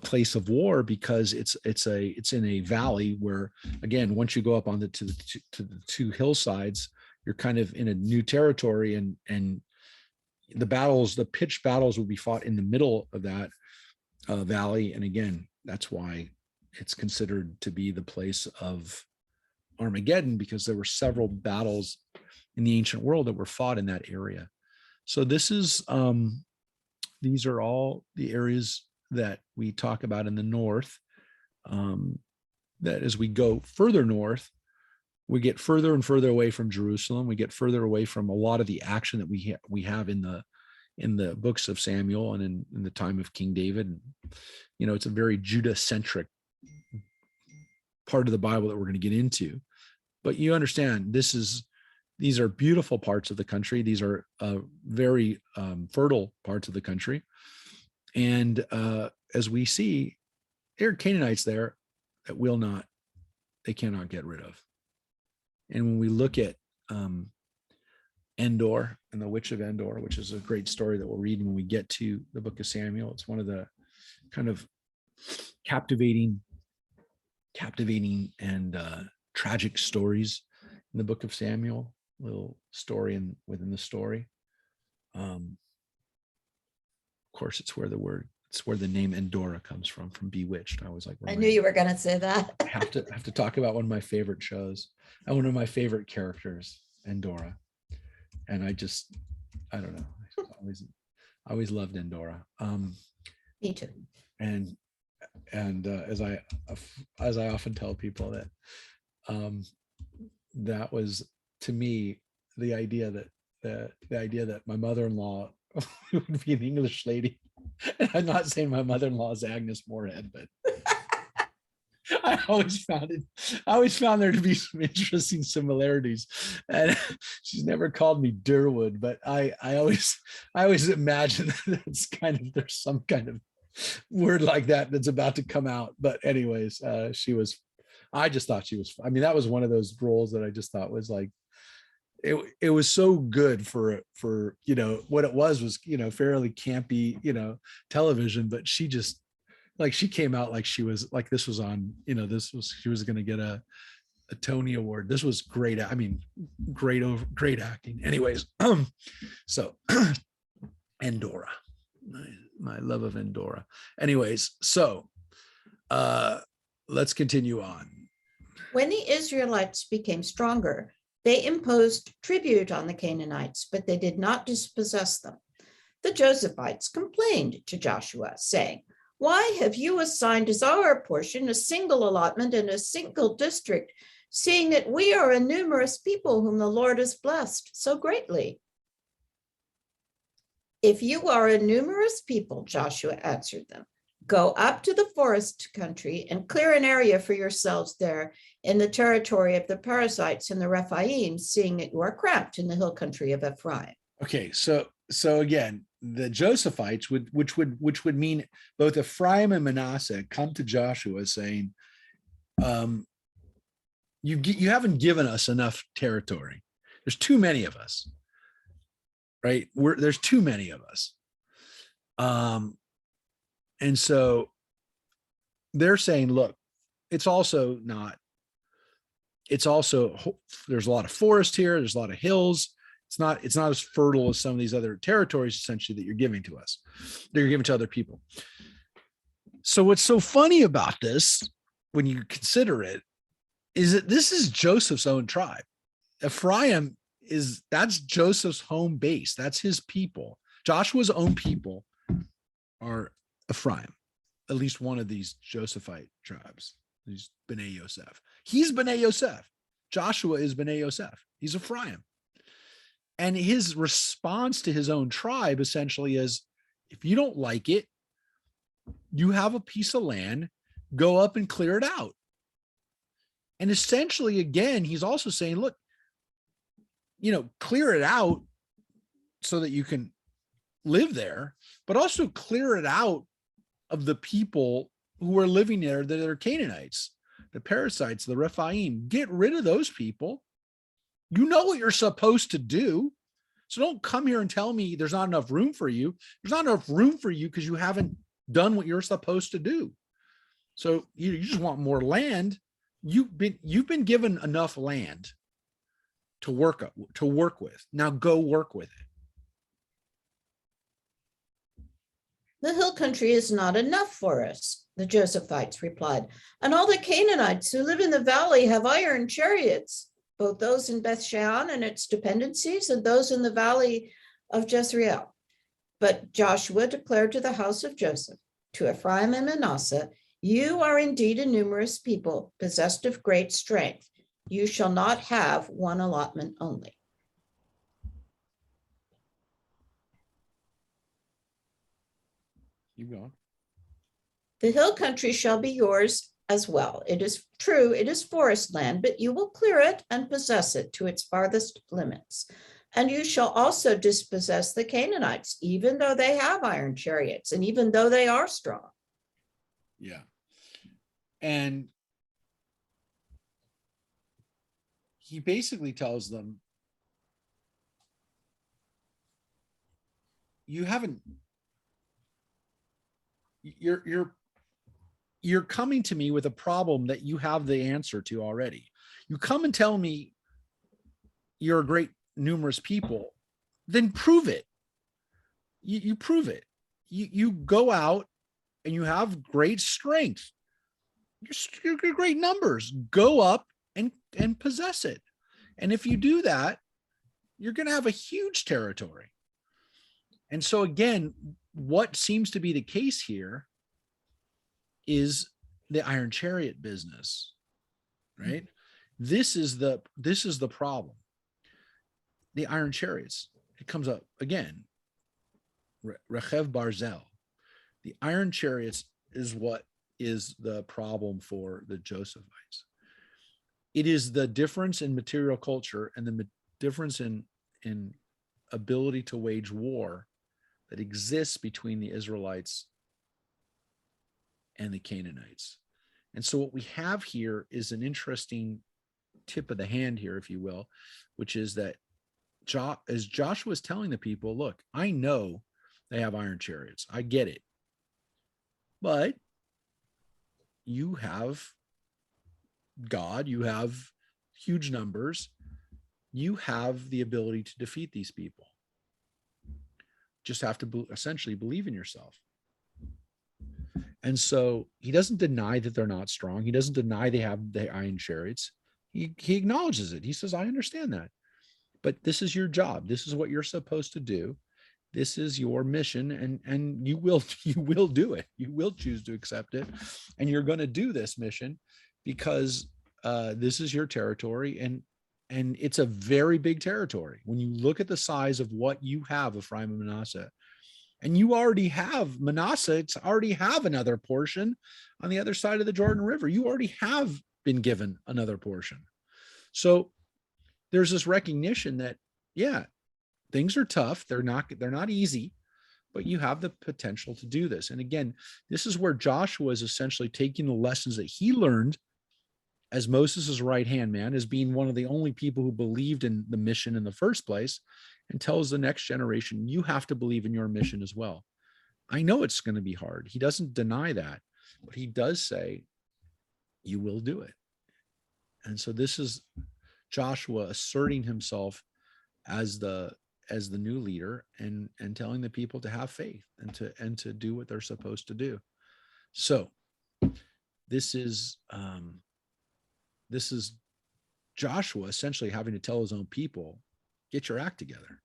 place of war because it's in a valley where, again, once you go up on to the two hillsides, you're kind of in a new territory, and the pitched battles will be fought in the middle of that valley, and again, that's why it's considered to be the place of Armageddon, because there were several battles in the ancient world that were fought in that area. So these are all the areas that we talk about in the north, that as we go further north, we get further and further away from Jerusalem. We get further away from a lot of the action that we have in the books of Samuel and in the time of King David. It's a very Judah-centric part of the Bible that we're going to get into. But you understand, these are beautiful parts of the country. These are very fertile parts of the country. And as we see, there are Canaanites there that they cannot get rid of. And when we look at Endor and the witch of Endor, which is a great story that we'll read when we get to the book of Samuel, it's one of the kind of captivating and tragic stories in the book of Samuel. Little story within the story. Of course, it's where the name Endor comes from bewitched. I was like, I knew you were going to say that. I have to talk about one of my favorite shows and one of my favorite characters, Endora. And I don't know. I always loved Endora. Me too. And as I often tell people that that was, to me, the idea that my mother-in-law would be an English lady. And I'm not saying my mother-in-law is Agnes Moorehead, but I always found there to be some interesting similarities. And she's never called me Durwood, but I always imagine that there's some kind of word like that's about to come out. But anyways, I just thought she was, that was one of those roles that I just thought was like, it was so good for what it was fairly campy, television, but she just, like, she came out like she was like, this was on, she was going to get a Tony Award. This was great. Great acting. Anyways, so Endora, my love of Endora. Anyways, so let's continue on. When the Israelites became stronger, they imposed tribute on the Canaanites, but they did not dispossess them. The Josephites complained to Joshua, saying, "Why have you assigned as our portion a single allotment in a single district, seeing that we are a numerous people whom the Lord has blessed so greatly?" "If you are a numerous people," Joshua answered them, "go up to the forest country and clear an area for yourselves there in the territory of the Perizzites and the Rephaim, seeing that you are cramped in the hill country of Ephraim." Okay, so again, the Josephites which would mean both Ephraim and Manasseh, come to Joshua saying, you haven't given us enough territory. There's too many of us, right? There's too many of us. And so they're saying, look, there's a lot of forest here. There's a lot of hills. It's not as fertile as some of these other territories, essentially, that you're giving to us, that you're giving to other people. So what's so funny about this, when you consider it, is that this is Joseph's own tribe. Ephraim that's Joseph's home base. That's his people. Joshua's own people are Ephraim, at least one of these Josephite tribes. He's B'nai Yosef. He's B'nai Yosef. Joshua is B'nai Yosef. He's Ephraim. And his response to his own tribe essentially is, if you don't like it, you have a piece of land, go up and clear it out. And essentially, again, he's also saying, look, clear it out so that you can live there, but also clear it out of the people who are living there that are Canaanites, the Perizzites, the Rephaim. Get rid of those people. You know what you're supposed to do. So don't come here and tell me there's not enough room for you. There's not enough room for you because you haven't done what you're supposed to do. So you just want more land. You've been given enough land to work with. Now go work with it. The hill country is not enough for us, the Josephites replied, and all the Canaanites who live in the valley have iron chariots, both those in Beth Shean and its dependencies and those in the valley of Jezreel. But Joshua declared to the house of Joseph, to Ephraim and Manasseh, you are indeed a numerous people, possessed of great strength. You shall not have one allotment only. Keep going. The hill country shall be yours as well. It is true, it is forest land, but you will clear it and possess it to its farthest limits. And you shall also dispossess the Canaanites, even though they have iron chariots and even though they are strong. Yeah. And he basically tells them, you're coming to me with a problem that you have the answer to already. You come and tell me you're a great numerous people, then prove it. You prove it. You go out and you have great strength. You're great numbers. Go up and possess it. And if you do that, you're going to have a huge territory. And so again, what seems to be the case here is the iron chariot business, right? This is the problem. The iron chariots. It comes up again. Rechev Barzel. The iron chariots is what is the problem for the Josephites. It is the difference in material culture and the difference in ability to wage war that exists between the Israelites and the Canaanites. And so what we have here is an interesting tip of the hand here, if you will, which is that as Joshua is telling the people, look, I know they have iron chariots. I get it. But you have God, you have huge numbers, you have the ability to defeat these people. Just have to essentially believe in yourself. And so he doesn't deny that they're not strong. He doesn't deny they have the iron chariots. He acknowledges it. He says, I understand that. But this is your job. This is what you're supposed to do. This is your mission, and you will do it. You will choose to accept it, and you're going to do this mission because this is your territory, and it's a very big territory. When you look at the size of what you have, Ephraim and Manasseh, and you already have Manasseh, it's already have another portion on the other side of the Jordan River. You already have been given another portion. So there's this recognition that, yeah, things are tough. They're not easy, but you have the potential to do this. And again, this is where Joshua is essentially taking the lessons that he learned as Moses' right-hand man, as being one of the only people who believed in the mission in the first place, and tells the next generation, you have to believe in your mission as well. I know it's going to be hard. He doesn't deny that, but he does say, you will do it. And so this is Joshua asserting himself as the new leader and telling the people to have faith and to do what they're supposed to do. So this is Joshua essentially having to tell his own people, get your act together,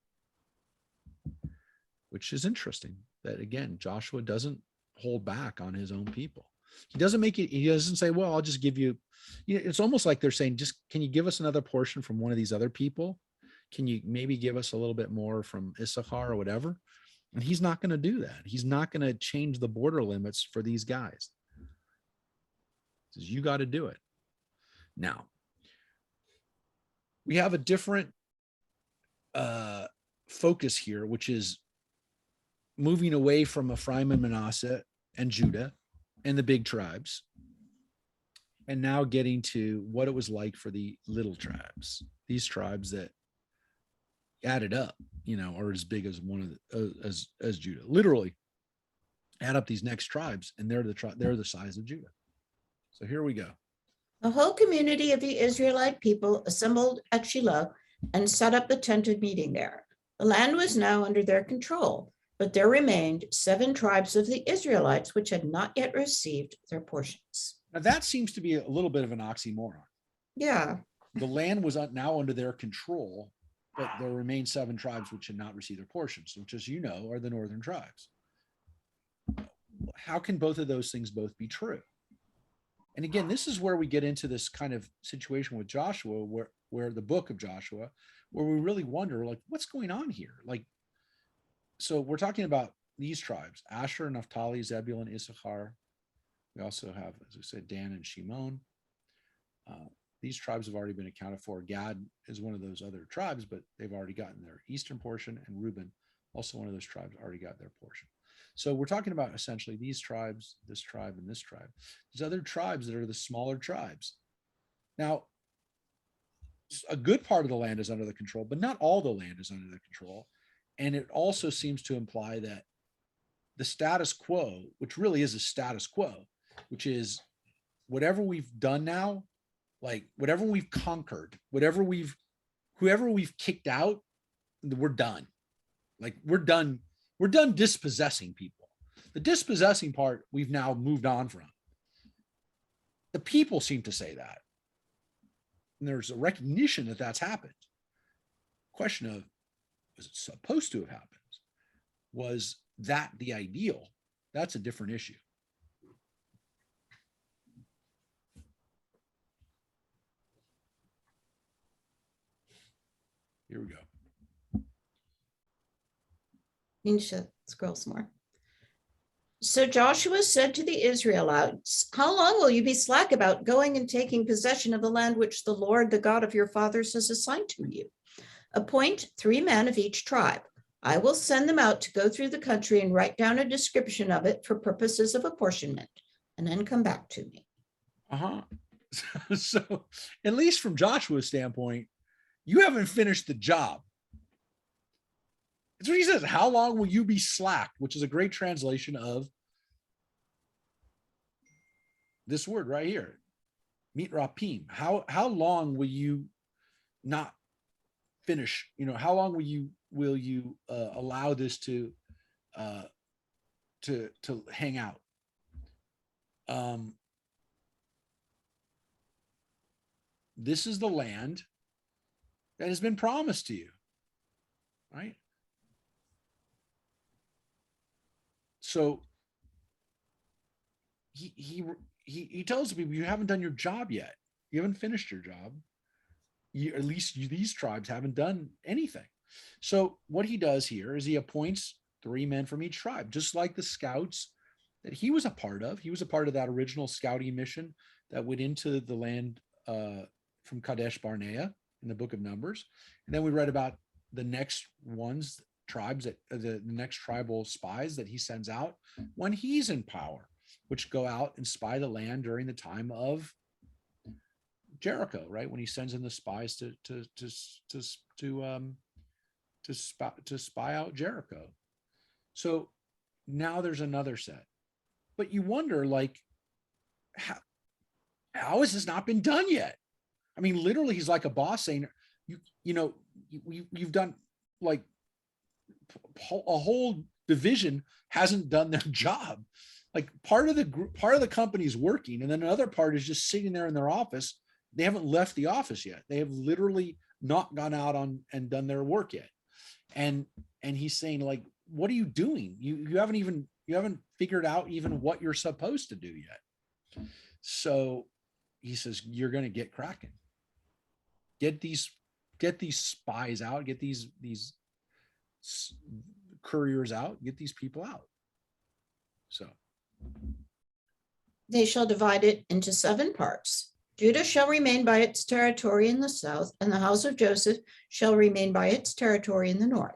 which is interesting that, again, Joshua doesn't hold back on his own people. He doesn't make it, he doesn't say, well, I'll just give you, it's almost like they're saying, just, can you give us another portion from one of these other people? Can you maybe give us a little bit more from Issachar or whatever? And he's not going to do that. He's not going to change the border limits for these guys. He says, you got to do it. Now, we have a different focus here, which is moving away from Ephraim and Manasseh and Judah and the big tribes, and now getting to what it was like for the little tribes, these tribes that added up, are as big as one of the, as Judah. Literally, add up these next tribes, and they're the size of Judah. So here we go. The whole community of the Israelite people assembled at Shiloh and set up the tent of meeting there. The land was now under their control, but there remained 7 tribes of the Israelites which had not yet received their portions. Now that seems to be a little bit of an oxymoron. Yeah. The land was now under their control, but there remained 7 tribes which had not received their portions, which, as you know, are the northern tribes. How can both of those things both be true? And again, this is where we get into this kind of situation with Joshua, where the book of Joshua, where we really wonder, like, what's going on here? Like, so we're talking about these tribes: Asher, Naphtali, Zebulun, Issachar. We also have, as I said, Dan and Shimon. These tribes have already been accounted for. Gad is one of those other tribes, but they've already gotten their eastern portion, and Reuben, also one of those tribes, already got their portion. So we're talking about essentially these tribes, this tribe, and this tribe. There's other tribes that are the smaller tribes. Now, a good part of the land is under the control, but not all the land is under the control. And it also seems to imply that the status quo, which really is a status quo, which is whatever we've done now, like whatever we've conquered, whoever we've kicked out, we're done. Like we're done dispossessing people. The dispossessing part we've now moved on from. The people seem to say that. And there's a recognition that that's happened. Question of, was it supposed to have happened? Was that the ideal? That's a different issue. Here we go. You should scroll some more. So Joshua said to the Israelites, how long will you be slack about going and taking possession of the land which the Lord, the God of your fathers, has assigned to you? Appoint 3 men of each tribe. I will send them out to go through the country and write down a description of it for purposes of apportionment, and then come back to me. So at least from Joshua's standpoint, you haven't finished the job. It's what he says. How long will you be slack? Which is a great translation of this word right here, mitrapim. How long will you not finish? How long will you allow this to hang out? This is the land that has been promised to you, right? So he tells people, you haven't done your job yet. You haven't finished your job. These tribes haven't done anything. So what he does here is he appoints 3 men from each tribe, just like the scouts that he was a part of. He was a part of that original scouting mission that went into the land from Kadesh Barnea in the book of Numbers. And then we read about the next ones tribes that the next tribal spies that he sends out when he's in power, which go out and spy the land during the time of Jericho, right? When he sends in the spies to spy out Jericho. So now there's another set, but you wonder, like, how has this not been done yet? I mean, literally, he's like a boss saying, you've done, like, a whole division hasn't done their job. Like, part of the company is working, and then another part is just sitting there in their office. They haven't left the office yet. They have literally not gone out on and done their work yet. And he's saying, like, what are you doing? You haven't figured out even what you're supposed to do yet. So he says, you're going to get cracking. Get these spies out, get these couriers out, get these people out. So they shall divide it into 7 parts. Judah shall remain by its territory in the south, and the house of Joseph shall remain by its territory in the north.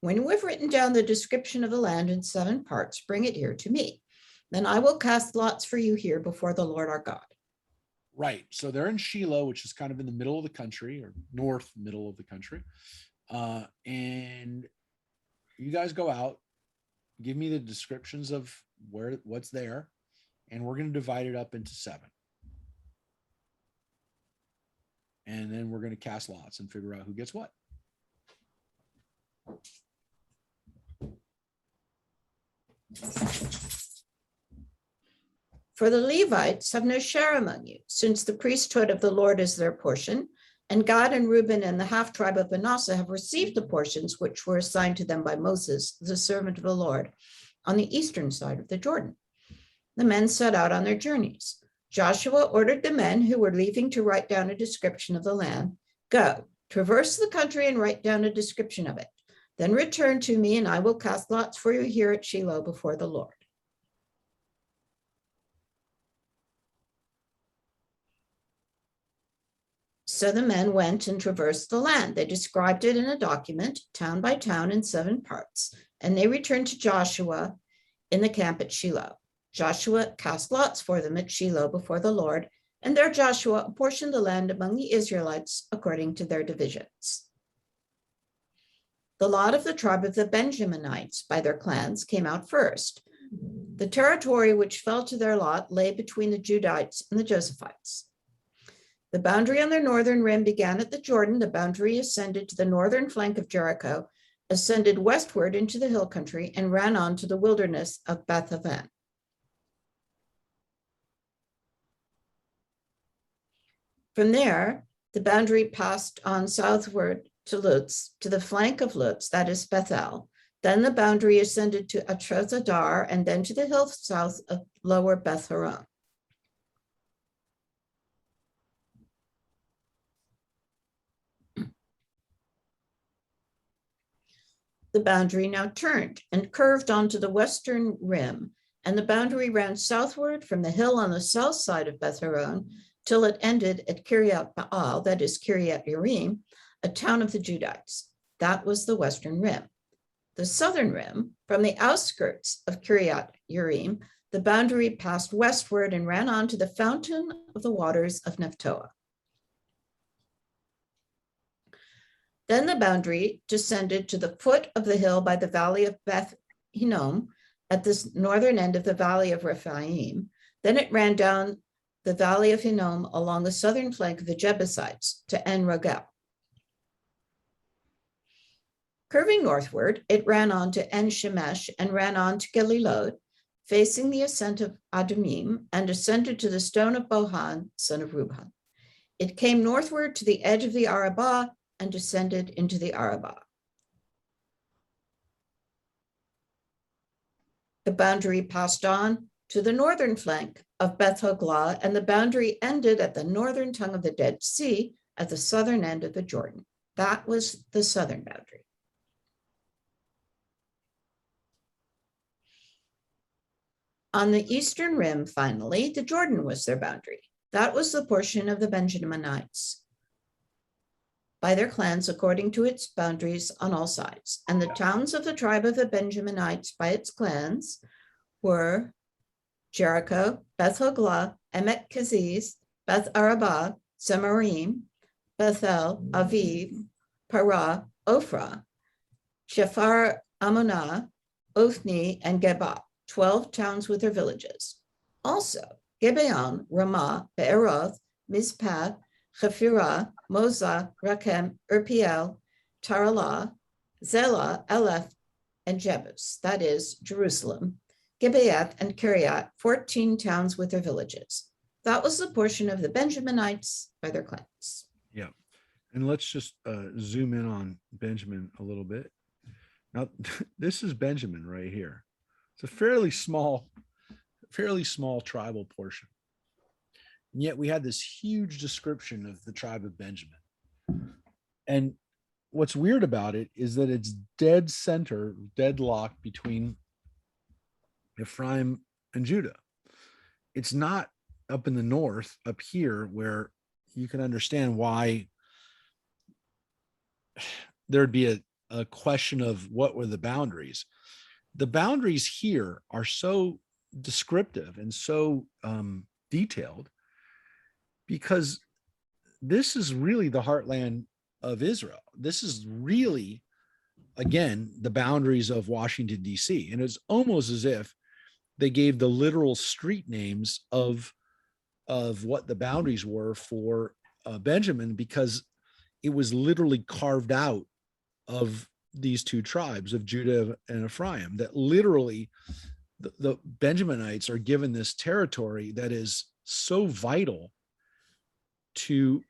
When you have written down the description of the land in 7 parts, bring it here to me. Then I will cast lots for you here before the Lord our God. Right. So they're in Shiloh, which is kind of in the middle of the country, or north middle of the country. And you guys go out, give me the descriptions of what's there, and we're going to divide it up into 7. And then we're going to cast lots and figure out who gets what. For the Levites have no share among you, since the priesthood of the Lord is their portion, and Gad and Reuben and the half tribe of Manasseh have received the portions which were assigned to them by Moses, the servant of the Lord, on the eastern side of the Jordan. The men set out on their journeys. Joshua ordered the men who were leaving to write down a description of the land, go, traverse the country and write down a description of it. Then return to me, and I will cast lots for you here at Shiloh before the Lord. So the men went and traversed the land. They described it in a document, town by town, in 7 parts, and they returned to Joshua in the camp at Shiloh. Joshua cast lots for them at Shiloh before the Lord, and there Joshua apportioned the land among the Israelites according to their divisions. The lot of the tribe of the Benjaminites by their clans came out first. The territory which fell to their lot lay between the Judites and the Josephites. The boundary on their northern rim began at the Jordan. The boundary ascended to the northern flank of Jericho, ascended westward into the hill country, and ran on to the wilderness of Bethlehem. From there, the boundary passed on southward to Luz, to the flank of Luz, that is Bethel. Then the boundary ascended to Atroth Adar, and then to the hill south of lower Beth Horon. The boundary now turned and curved onto the western rim, and the boundary ran southward from the hill on the south side of Beth Horon till it ended at Kiryat Baal, that is Kiryat Yearim, a town of the Judites. That was the western rim. The southern rim, from the outskirts of Kiryat Yearim, the boundary passed westward and ran on to the fountain of the waters of Nephtoah. Then the boundary descended to the foot of the hill by the valley of Beth Hinnom at the northern end of the valley of Rephaim. Then it ran down the valley of Hinnom along the southern flank of the Jebusites to En Rogel. Curving northward, it ran on to En Shemesh and ran on to Gelilot, facing the ascent of Adumim, and ascended to the stone of Bohan, son of Reuben. It came northward to the edge of the Arabah and descended into the Arabah. The boundary passed on to the northern flank of Beth Hoglah, and the boundary ended at the northern tongue of the Dead Sea at the southern end of the Jordan. That was the southern boundary. On the eastern rim, finally, the Jordan was their boundary. That was the portion of the Benjaminites. by their clans according to its boundaries on all sides. And the towns of the tribe of the Benjaminites by its clans were Jericho, Beth Hoglah, Emek Keziz, Beth Arabah, Semarim, Bethel, Aviv, Parah, Ophrah, Shephar Ammonah, Othni, and Geba, 12 towns with their villages. Also, Gibeon, Ramah, Be'eroth, Mizpah, Chephirah, Moza, Rakem, Urpiel, Taralah, Zelah, Eleph, and Jebus, that is Jerusalem, Gibeath, and Kiriath, 14 towns with their villages. That was the portion of the Benjaminites by their clans. Yeah. And let's just zoom in on Benjamin a little bit. Now, this is Benjamin right here. It's a fairly small tribal portion. And yet we had this huge description of the tribe of Benjamin. And what's weird about it is that it's dead center, deadlocked between Ephraim and Judah. It's not up in the north, up here, where you can understand why there'd be a question of what were the boundaries. The boundaries here are so descriptive and so detailed because this is really the heartland of Israel. This is really, again, the boundaries of Washington, D.C. And it's almost as if they gave the literal street names of what the boundaries were for Benjamin, because it was literally carved out of these two tribes of Judah and Ephraim, that literally the Benjaminites are given this territory that is so vital to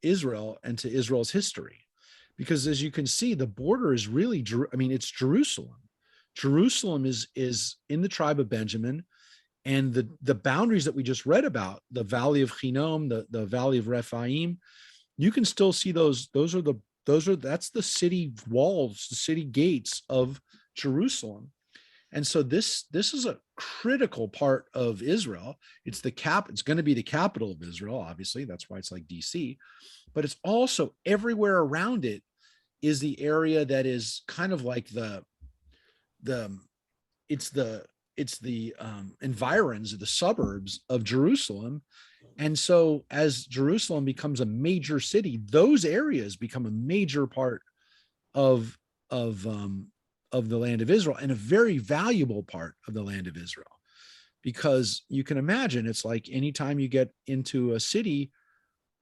Israel and to Israel's history. Because as you can see, the border is really, it's Jerusalem. Jerusalem is in the tribe of Benjamin, and the boundaries that we just read about, the valley of Hinnom, the valley of Rephaim, you can still see those. That's the city walls, the city gates of Jerusalem. And so this is a critical part of Israel. It's going to be the capital of Israel, obviously. That's why it's like DC. But it's also everywhere around it is the area that is kind of like the environs of the suburbs of Jerusalem. And so as Jerusalem becomes a major city, those areas become a major part of the land of Israel, and a very valuable part of the land of Israel. Because you can imagine, it's like anytime you get into a city,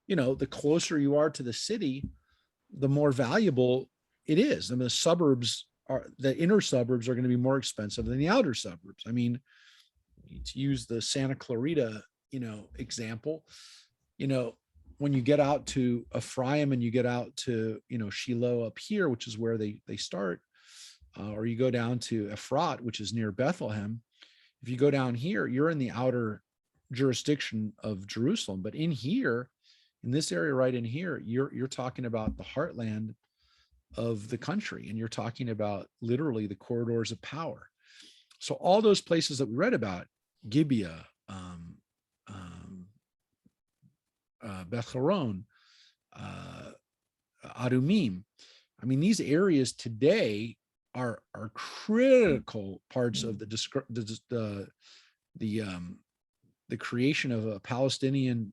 the closer you are to the city, the more valuable it is. And the inner suburbs are going to be more expensive than the outer suburbs. I mean, to use the Santa Clarita, example, when you get out to Ephraim and you get out to, Shiloh up here, which is where they start, or you go down to Ephrat, which is near Bethlehem. If you go down here, you're in the outer jurisdiction of Jerusalem. But in here, in this area right in here, you're talking about the heartland of the country, and you're talking about literally the corridors of power. So all those places that we read about, Gibeah, Beth Horon, Adumim, these areas today are critical parts of the creation of a Palestinian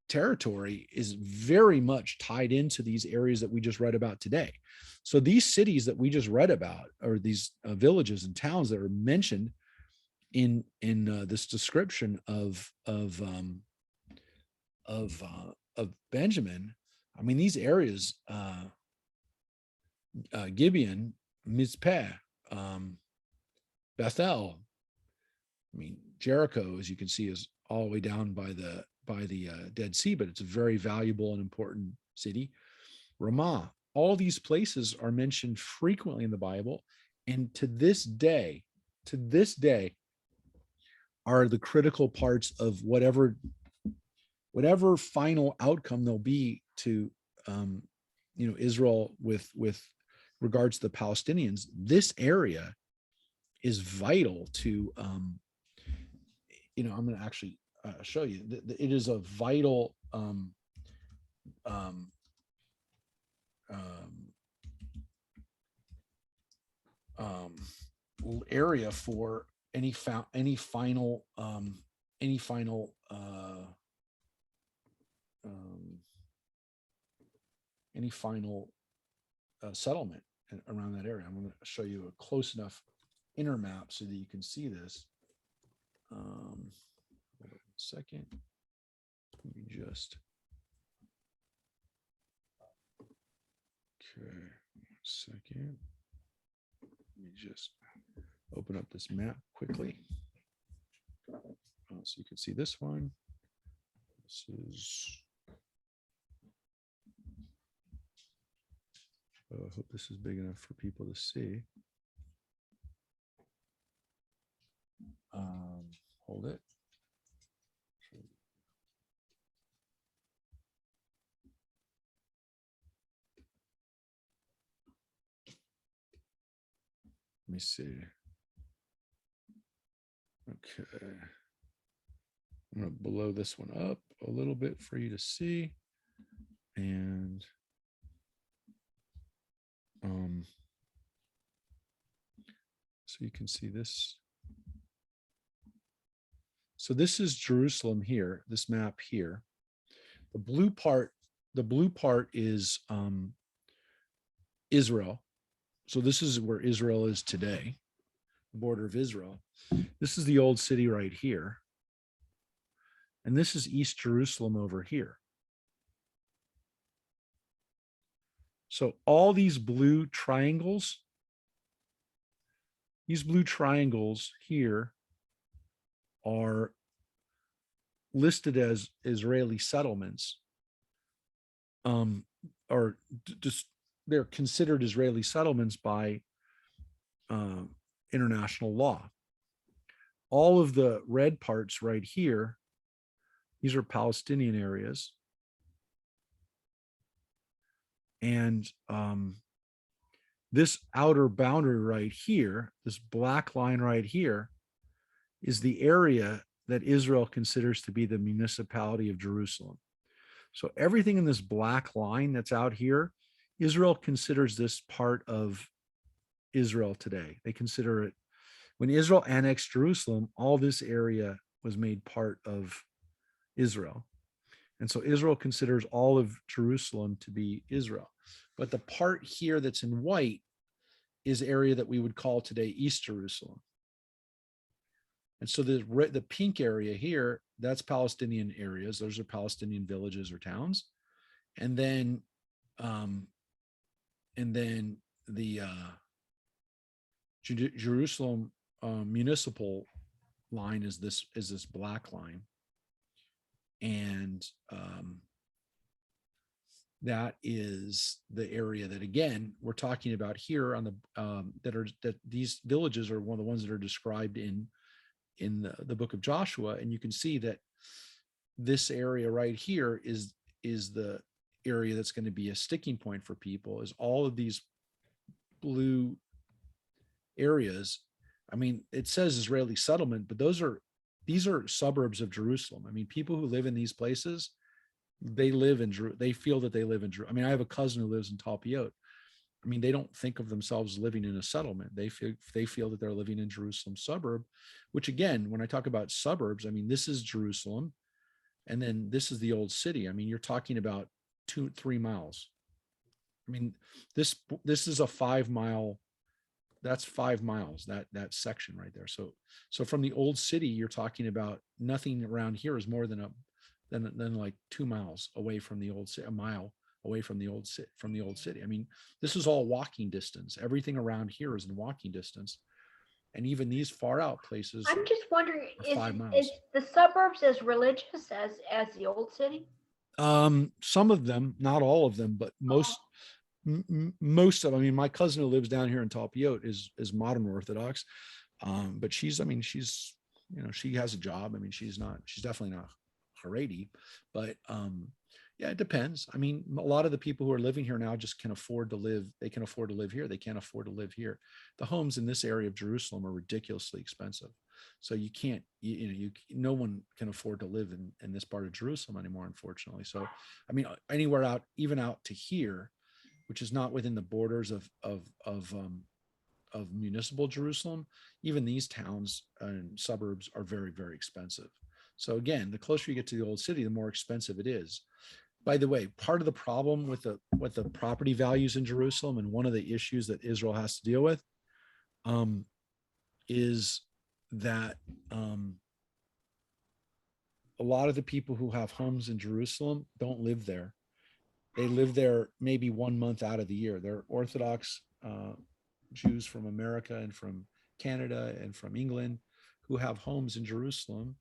territory, is very much tied into these areas that we just read about today. So these cities that we just read about, or these villages and towns that are mentioned in this description of Benjamin, these areas, Gibeon, Mizpeh, Bethel, Jericho, as you can see, is all the way down by the Dead Sea, but it's a very valuable and important city. Ramah, all these places are mentioned frequently in the Bible, and to this day are the critical parts of whatever final outcome there'll be to Israel with regards to the Palestinians. This area is vital to I'm going to actually show you. It is a vital area for any final settlement around that area. I'm going to show you a close enough inner map so that you can see this. Hold on a second. Let me just. Okay, 1 second. Let me just open up this map quickly. So you can see this one. This is. I hope this is big enough for people to see. Hold it. Let me see. Okay. I'm going to blow this one up a little bit for you to see. And so you can see this. So this is Jerusalem here, this map here. The blue part is Israel. So this is where Israel is today, the border of Israel. This is the old city right here. And this is East Jerusalem over here. So all these blue triangles here are listed as Israeli settlements, or just they're considered Israeli settlements by international law. All of the red parts right here, these are Palestinian areas. And this outer boundary right here, this black line right here, is the area that Israel considers to be the municipality of Jerusalem. So everything in this black line that's out here, Israel considers this part of Israel today. They consider it, when Israel annexed Jerusalem, all this area was made part of Israel. And so Israel considers all of Jerusalem to be Israel. But the part here that's in white is area that we would call today East Jerusalem. And so the pink area here, that's Palestinian areas. Those are Palestinian villages or towns. And then the Jerusalem municipal line is this black line. And that is the area that, again, we're talking about here on the that these villages are one of the ones that are described in the book of Joshua. And you can see that this area right here is the area that's going to be a sticking point for people, is all of these blue areas. I mean, it says Israeli settlement, but these are suburbs of Jerusalem. I mean, people who live in these places, they feel that they live in Jerusalem. I mean, I have a cousin who lives in Talpiot. I mean, they don't think of themselves living in a settlement. They feel that they're living in Jerusalem suburb, which, again, when I talk about suburbs, I mean, this is Jerusalem, and then this is the old city. I mean, you're talking about 2-3 miles. I mean, this is a 5 mile. That's 5 miles, that section right there. So from the old city, you're talking about nothing around here is more than like 2 miles away from the old city, a mile away from the old city. I mean, this is all walking distance. Everything around here is in walking distance. And even these far out places. I'm just wondering, is the suburbs as religious as the old city? Some of them, not all of them, but most of them. I mean, my cousin who lives down here in Talpiot is modern Orthodox, but she has a job. I mean, she's definitely not Haredi, but yeah, it depends. I mean, a lot of the people who are living here now just can afford to live. They can afford to live here. They can't afford to live here. The homes in this area of Jerusalem are ridiculously expensive. So you can't, no one can afford to live in this part of Jerusalem anymore, unfortunately. So, I mean, anywhere out, even out to here, which is not within the borders of municipal Jerusalem, even these towns and suburbs are very, very expensive. So again, the closer you get to the old city, the more expensive it is. By the way, part of the problem with the property values in Jerusalem, and one of the issues that Israel has to deal with, is that a lot of the people who have homes in Jerusalem don't live there. They live there maybe 1 month out of the year. They're Orthodox Jews from America and from Canada and from England who have homes in Jerusalem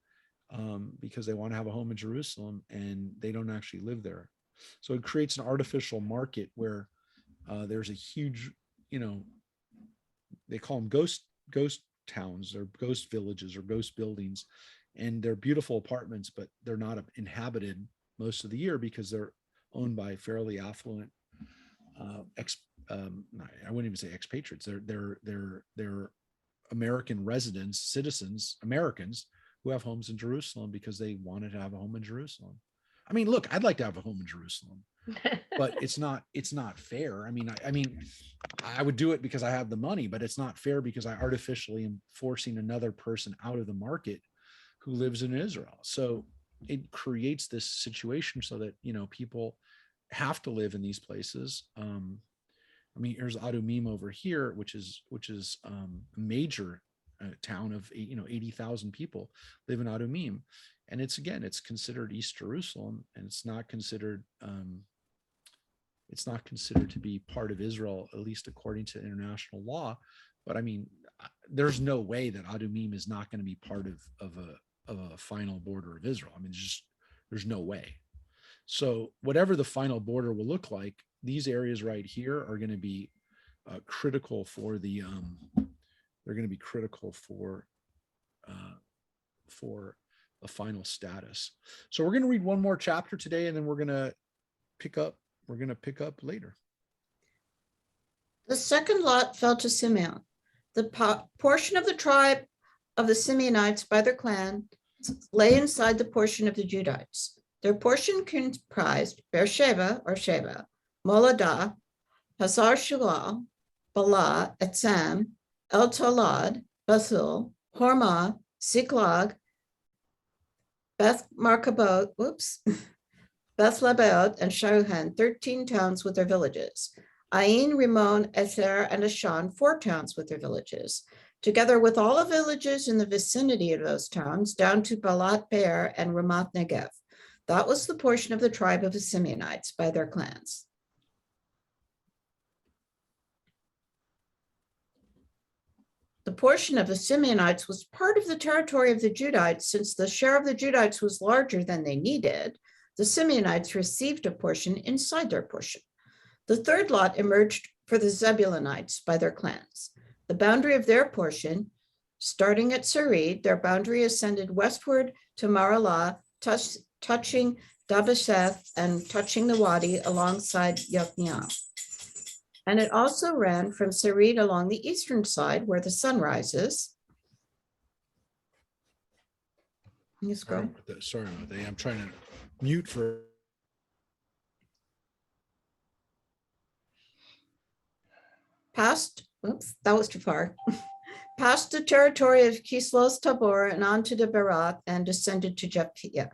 because they want to have a home in Jerusalem, and they don't actually live there. So it creates an artificial market where there's a huge, they call them ghost towns or ghost villages or ghost buildings, and they're beautiful apartments, but they're not inhabited most of the year because they're owned by fairly affluent I wouldn't even say expatriates. They're American residents, citizens, Americans who have homes in Jerusalem because they wanted to have a home in Jerusalem. I mean, look, I'd like to have a home in Jerusalem, but it's not fair. I mean, I would do it because I have the money, but it's not fair because I artificially am forcing another person out of the market who lives in Israel. So it creates this situation so that, people have to live in these places. I mean, here's Adumim over here, which is a major town of 80,000 people live in Adumim, and it's considered East Jerusalem, and it's not considered to be part of Israel, at least according to international law. But I mean, there's no way that Adumim is not going to be part of a final border of Israel. I mean, there's no way. So whatever the final border will look like, these areas right here are going to be critical for the they're going to be critical for the final status. So we're going to read one more chapter today, and then we're going to pick up later. The second lot fell to Simeon. The portion of the tribe of the Simeonites by their clan lay inside the portion of the Judites. Their portion comprised Beersheba or Sheba, Moladah, Hazar Shual, Bala, Etzam, El Tolad, Bethul, Hormah, Ziklag, Beth Markabot, Beth Lebaot, and Sharuhan, 13 towns with their villages. Ain, Rimmon, Ether, and Ashan, 4 towns with their villages, together with all the villages in the vicinity of those towns, down to Balat Beer and Ramat Negev. That was the portion of the tribe of the Simeonites by their clans. The portion of the Simeonites was part of the territory of the Judites. Since the share of the Judites was larger than they needed, the Simeonites received a portion inside their portion. The third lot emerged for the Zebulunites by their clans. The boundary of their portion, starting at Sarid, their boundary ascended westward to Maralah, touching Dabasheth and touching the wadi alongside Yokneam. And it also ran from Sarid along the eastern side where the sun rises. Can you scroll? Sorry about that. I'm trying to mute for. Past, oops, that was too far. Past the territory of Kislos Tabor and onto the Berat and descended to Japhia.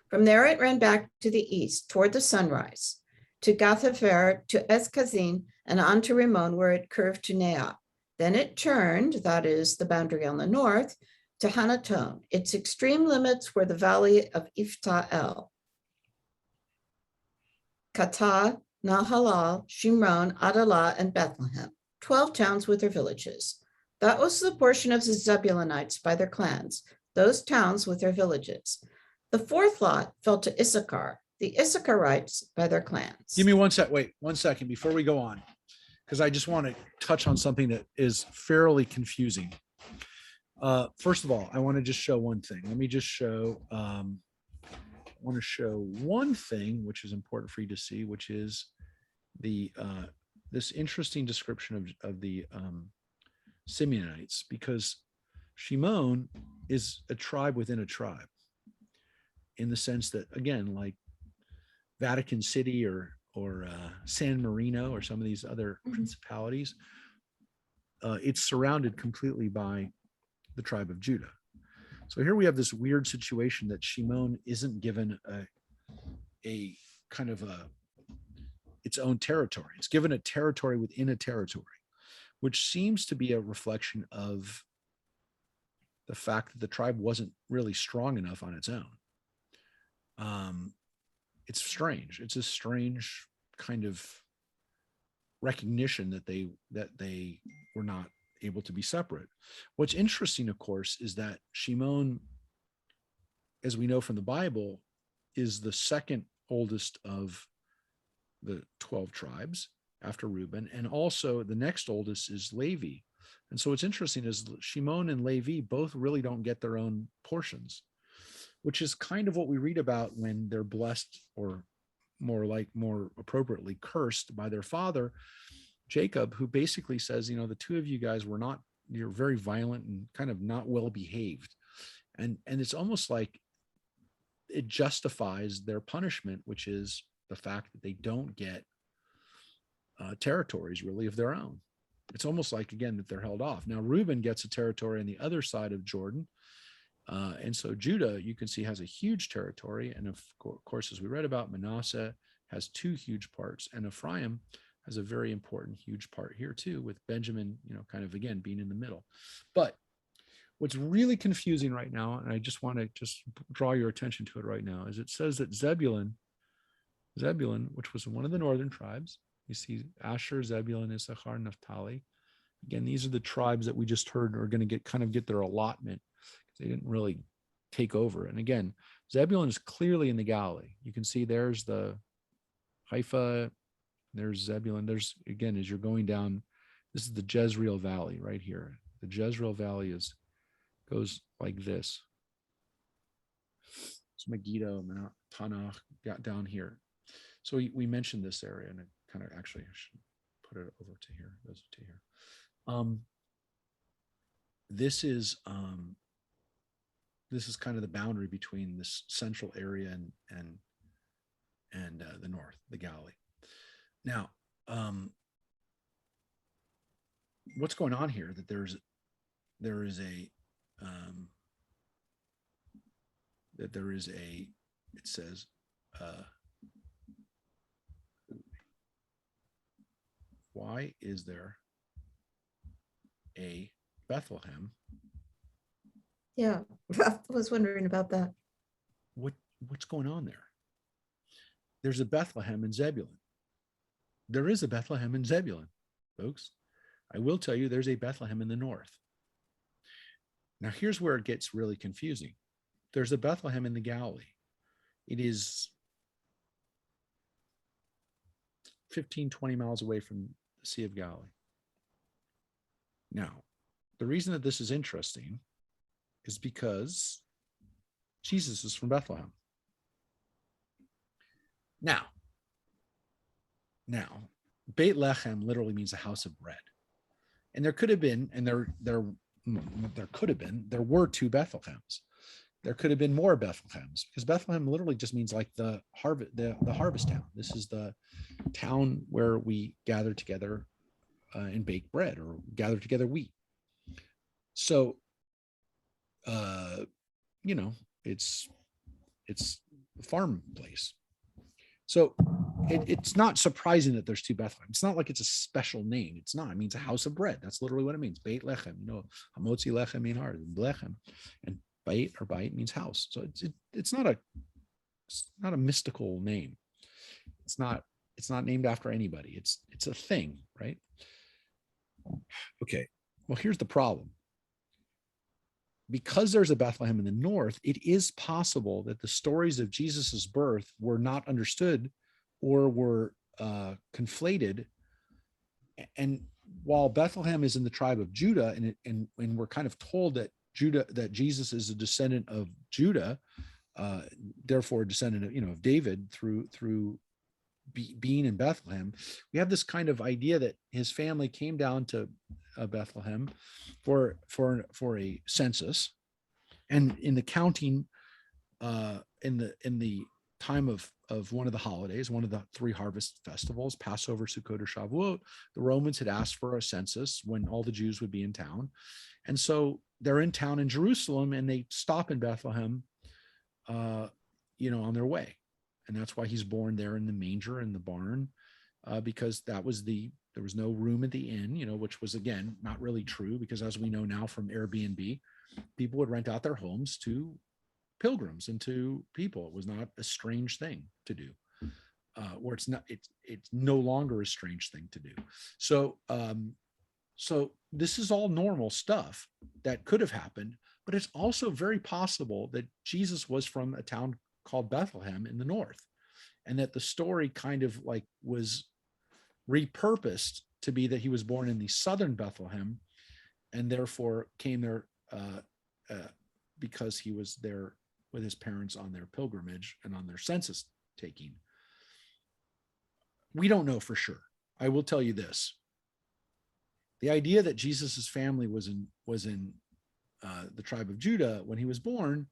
From there, it ran back to the east toward the sunrise, to Gath-Hefer, to Eskazin, and on to Rimmon, where it curved to Neah. Then it turned, that is the boundary on the north, to Hanaton. Its extreme limits were the valley of Ifta-El, Katah, Nahalal, Shimron, Adalah, and Bethlehem, 12 towns with their villages. That was the portion of the Zebulunites by their clans, those towns with their villages. The fourth lot fell to Issachar, the Issacharites by their clans. Give me one sec. Wait 1 second before we go on, because I just want to touch on something that is fairly confusing. First of all, I want to just show one thing. Let me just show. I want to show one thing which is important for you to see, which is the this interesting description of the Simeonites, because Shimon is a tribe within a tribe, in the sense that, again, like Vatican City or San Marino or some of these other Mhm. principalities, it's surrounded completely by the tribe of Judah. So here we have this weird situation that Shimon isn't given a kind of its own territory. It's given a territory within a territory, which seems to be a reflection of the fact that the tribe wasn't really strong enough on its own. It's strange. It's a strange kind of recognition that they were not able to be separate. What's interesting, of course, is that Shimon, as we know from the Bible, is the second oldest of the 12 tribes after Reuben, and also the next oldest is Levi. And so what's interesting is Shimon and Levi both really don't get their own portions, which is kind of what we read about when they're blessed, or more appropriately cursed by their father Jacob, who basically says, the two of you guys you're very violent and kind of not well behaved. And it's almost like it justifies their punishment, which is the fact that they don't get territories really of their own. It's almost like, again, that they're held off. Now, Reuben gets a territory on the other side of Jordan. And so Judah, you can see, has a huge territory. And of course, as we read about, Manasseh has two huge parts, and Ephraim has a very important, huge part here too, with Benjamin, kind of, again, being in the middle. But what's really confusing right now, and I just want to draw your attention to it right now, is it says that Zebulun, which was one of the northern tribes, you see Asher, Zebulun, Issachar, Naphtali. Again, these are the tribes that we just heard are going to get their allotment, because they didn't really take over. And again, Zebulun is clearly in the Galilee. You can see there's the Haifa, there's Zebulun. There's, again, as you're going down, this is the Jezreel Valley right here. The Jezreel Valley goes like this. It's Megiddo, Tanakh, got down here. So we mentioned this area, and it kind of, actually, I should put it over to here. It goes to here. This is kind of the boundary between this central area and the north, the Galilee. Now, what's going on here? That there is a it says why is there a Bethlehem? Yeah, I was wondering about that. What's going on there? There's a Bethlehem in Zebulun. There is a Bethlehem in Zebulun, folks. I will tell you, there's a Bethlehem in the north. Now, here's where it gets really confusing. There's a Bethlehem in the Galilee. It is 15, 20 miles away from the Sea of Galilee. Now, the reason that this is interesting is because Jesus is from Bethlehem. Now, Bethlehem literally means a house of bread. And there could have been, and there were two Bethlehems. There could have been more Bethlehems, because Bethlehem literally just means like the harvest town. This is the town where we gather together and bake bread, or gather together wheat. So, it's a farm place. So it's not surprising that there's two Bethlehem. It's not like it's a special name. It's not. It means a house of bread. That's literally what it means. Beit Lechem. Hamotzi Lechem mean hard. Lechem, and Beit means house. So it's not a mystical name. It's not named after anybody. It's a thing, right? Okay. Well, here's the problem. Because there's a Bethlehem in the north, it is possible that the stories of Jesus's birth were not understood or were conflated. And while Bethlehem is in the tribe of Judah, and we're kind of told that Jesus is a descendant of Judah, therefore a descendant of David through being in Bethlehem, we have this kind of idea that his family came down to Bethlehem for a census, and in the counting, in the time of one of the holidays, one of the 3 harvest festivals, Passover, Sukkot, or Shavuot, the Romans had asked for a census when all the Jews would be in town. And so they're in town in Jerusalem, and they stop in Bethlehem, on their way. And that's why he's born there in the manger in the barn, because there was no room at the inn, which was, again, not really true, because as we know now from Airbnb, people would rent out their homes to pilgrims and to people. It was not a strange thing to do, or it's no longer a strange thing to do. So this is all normal stuff that could have happened, but it's also very possible that Jesus was from a town called Bethlehem in the north, and that the story kind of like was repurposed to be that he was born in the southern Bethlehem, and therefore came there because he was there with his parents on their pilgrimage and on their census taking. We don't know for sure. I will tell you this. The idea that Jesus's family was in the tribe of Judah when he was born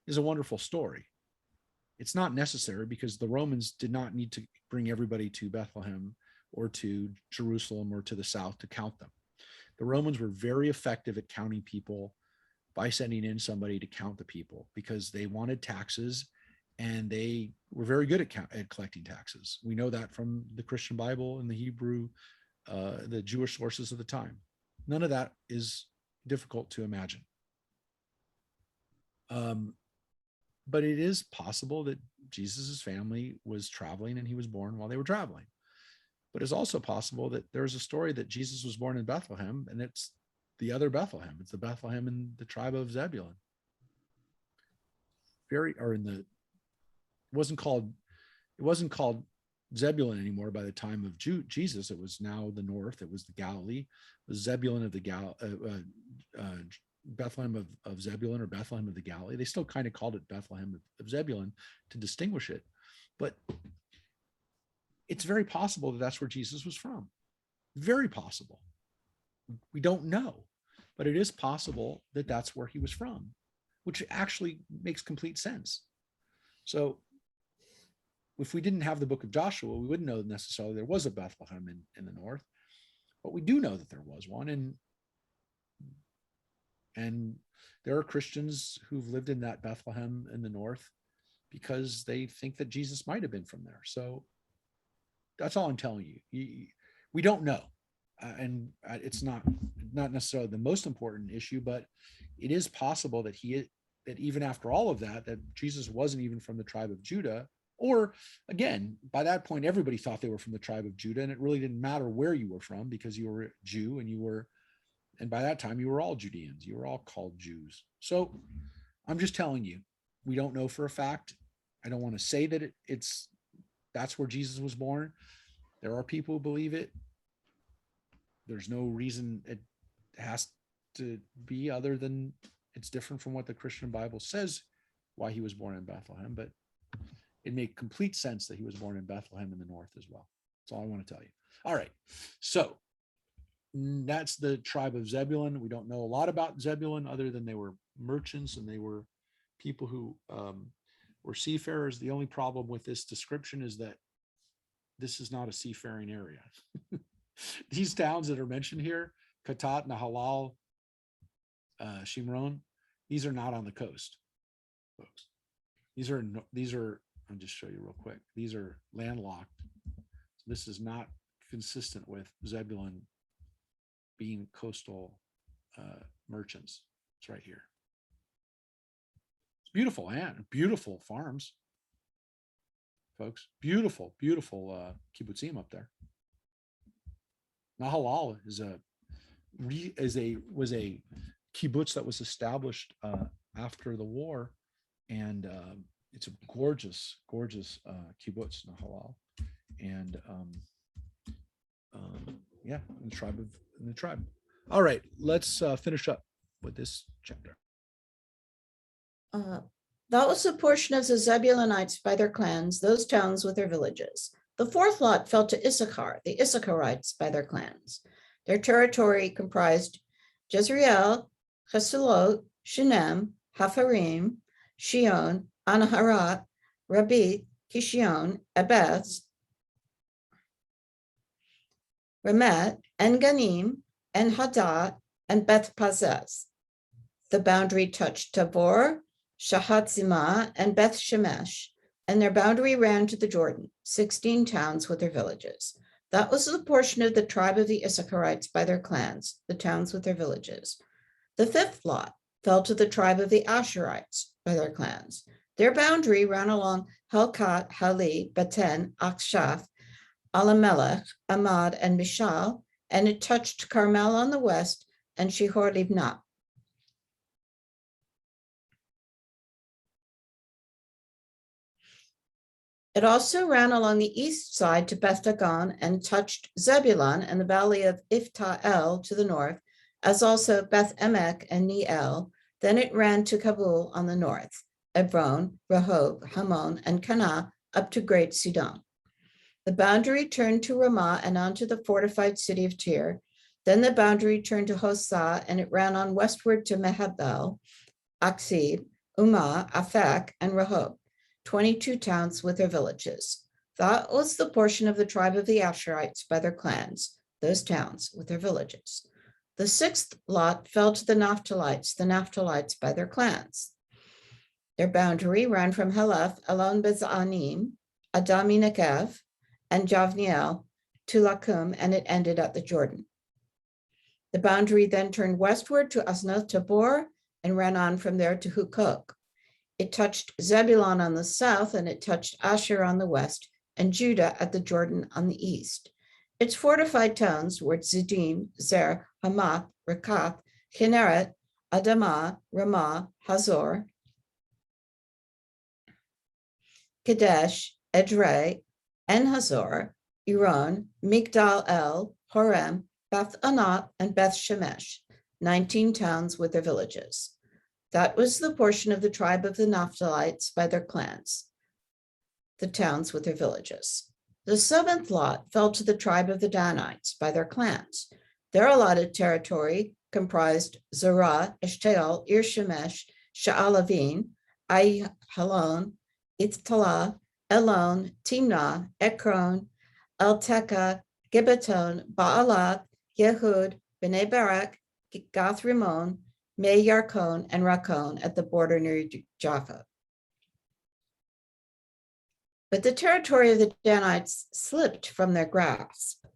is a wonderful story. It's not necessary, because the Romans did not need to bring everybody to Bethlehem or to Jerusalem or to the south to count them. The Romans were very effective at counting people by sending in somebody to count the people, because they wanted taxes, and they were very good at collecting taxes. We know that from the Christian Bible and the Hebrew, the Jewish sources of the time. None of that is difficult to imagine. But it is possible that Jesus's family was traveling and he was born while they were traveling. But it's also possible that there's a story that Jesus was born in Bethlehem, and it's the other Bethlehem. It's the Bethlehem in the tribe of Zebulun. It wasn't called Zebulun anymore by the time of Jesus. It was now the north. It was the Galilee. It was Zebulun of the Bethlehem of Zebulun, or Bethlehem of the Galilee. They still kind of called it Bethlehem of Zebulun to distinguish it, but it's very possible that that's where Jesus was from. Very possible. We don't know, but it is possible that that's where he was from, which actually makes complete sense. So if we didn't have the book of Joshua, we wouldn't know necessarily there was a Bethlehem in the north, but we do know that there was one. And there are Christians who've lived in that Bethlehem in the north because they think that Jesus might have been from there. So that's all I'm telling you. We don't know. And it's not necessarily the most important issue, but it is possible that even after all of that Jesus wasn't even from the tribe of Judah. Or again, by that point, everybody thought they were from the tribe of Judah, and it really didn't matter where you were from, because you were a Jew, and by that time you were all Judeans. You were all called Jews. So I'm just telling you, we don't know for a fact. I don't want to say that that's where Jesus was born. There are people who believe it. There's no reason it has to be other than it's different from what the Christian Bible says why he was born in Bethlehem, but it made complete sense that he was born in Bethlehem in the north as well. That's all I want to tell you. All right. So that's the tribe of Zebulun. We don't know a lot about Zebulun other than they were merchants and they were people who were seafarers. The only problem with this description is that this is not a seafaring area. These towns that are mentioned here, Katat, Nahalal, Shimron, these are not on the coast, folks. These are, I'll just show you real quick. These are landlocked. So this is not consistent with Zebulun being coastal merchants. It's right here. It's beautiful land, beautiful farms, folks. Beautiful, beautiful kibbutzim up there. Nahalal was a kibbutz that was established after the war, and it's a gorgeous, gorgeous kibbutz, Nahalal, and yeah, in the tribe. All right, let's finish up with this chapter. That was the portion of the Zebulunites by their clans, those towns with their villages. The fourth lot fell to Issachar, the Issacharites by their clans. Their territory comprised Jezreel, Chesulot, Shunem, Hafarim, Shion, Anaharat, Rabith, Kishion, Ebez, Remet, En Ganim, En Hadad, and Beth Pazez. The boundary touched Tabor, Shahatzimah, and Beth Shemesh, and their boundary ran to the Jordan, 16 towns with their villages. That was the portion of the tribe of the Issacharites by their clans, the towns with their villages. The fifth lot fell to the tribe of the Asherites by their clans. Their boundary ran along Helkat, Hali, Beten, Akshaph, Alamelech, Amad, and Mishal, and it touched Carmel on the west and Shihor Libnah. It also ran along the east side to Beth Dagon and touched Zebulun and the valley of Ifta-el to the north, as also Beth Emek and Neel. Then it ran to Kabul on the north, Hebron, Rehob, Hamon, and Cana up to Great Sidon. The boundary turned to Ramah and onto the fortified city of Tyre. Then the boundary turned to Hosah, and it ran on westward to Mehabel, Aksib, Umah, Aphek, and Rehob, 22 towns with their villages. That was the portion of the tribe of the Asherites by their clans, those towns with their villages. The sixth lot fell to the Naphtalites by their clans. Their boundary ran from Heleph, Elon Bezanim, Adami Negev, and Javniel to Lakum, and it ended at the Jordan. The boundary then turned westward to Asnoth Tabor and ran on from there to Hukok. It touched Zebulun on the south, and it touched Asher on the west, and Judah at the Jordan on the east. Its fortified towns were Zidim, Zer, Hamath, Rekath, Kinneret, Adamah, Ramah, Hazor, Kadesh, Edrei, En-Hazor, Iron, Migdal El, Horem, Beth Anat, and Beth Shemesh, 19 towns with their villages. That was the portion of the tribe of the Naphtalites by their clans, the towns with their villages. The seventh lot fell to the tribe of the Danites by their clans. Their allotted territory comprised Zorah, Eshtaol, Ir Shemesh, Sha'alavin, Ahalon, Itztalah, Elon, Timnah, Ekron, Elteka, Gibbeton, Baalath, Yehud, Bnei Barak, Gath Rimmon, Me Yarkon, and Rakon at the border near Jaffa. But the territory of the Danites slipped from their grasp.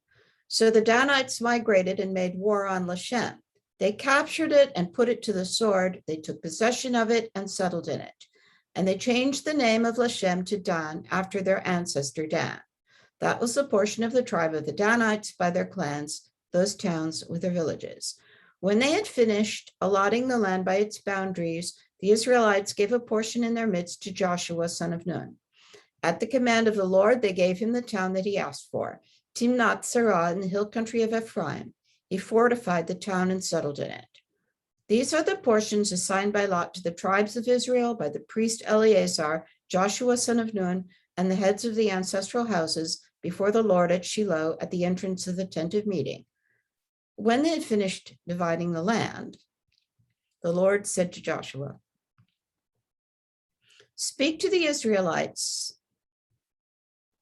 So the Danites migrated and made war on Lashem. They captured it and put it to the sword. They took possession of it and settled in it. And they changed the name of Lashem to Dan after their ancestor Dan. That was the portion of the tribe of the Danites by their clans, those towns with their villages. When they had finished allotting the land by its boundaries, the Israelites gave a portion in their midst to Joshua, son of Nun. At the command of the Lord, they gave him the town that he asked for, Timnath Serah in the hill country of Ephraim. He fortified the town and settled in it. These are the portions assigned by lot to the tribes of Israel by the priest Eleazar, Joshua, son of Nun, and the heads of the ancestral houses before the Lord at Shiloh at the entrance of the tent of meeting. When they had finished dividing the land, the Lord said to Joshua, "Speak to the Israelites."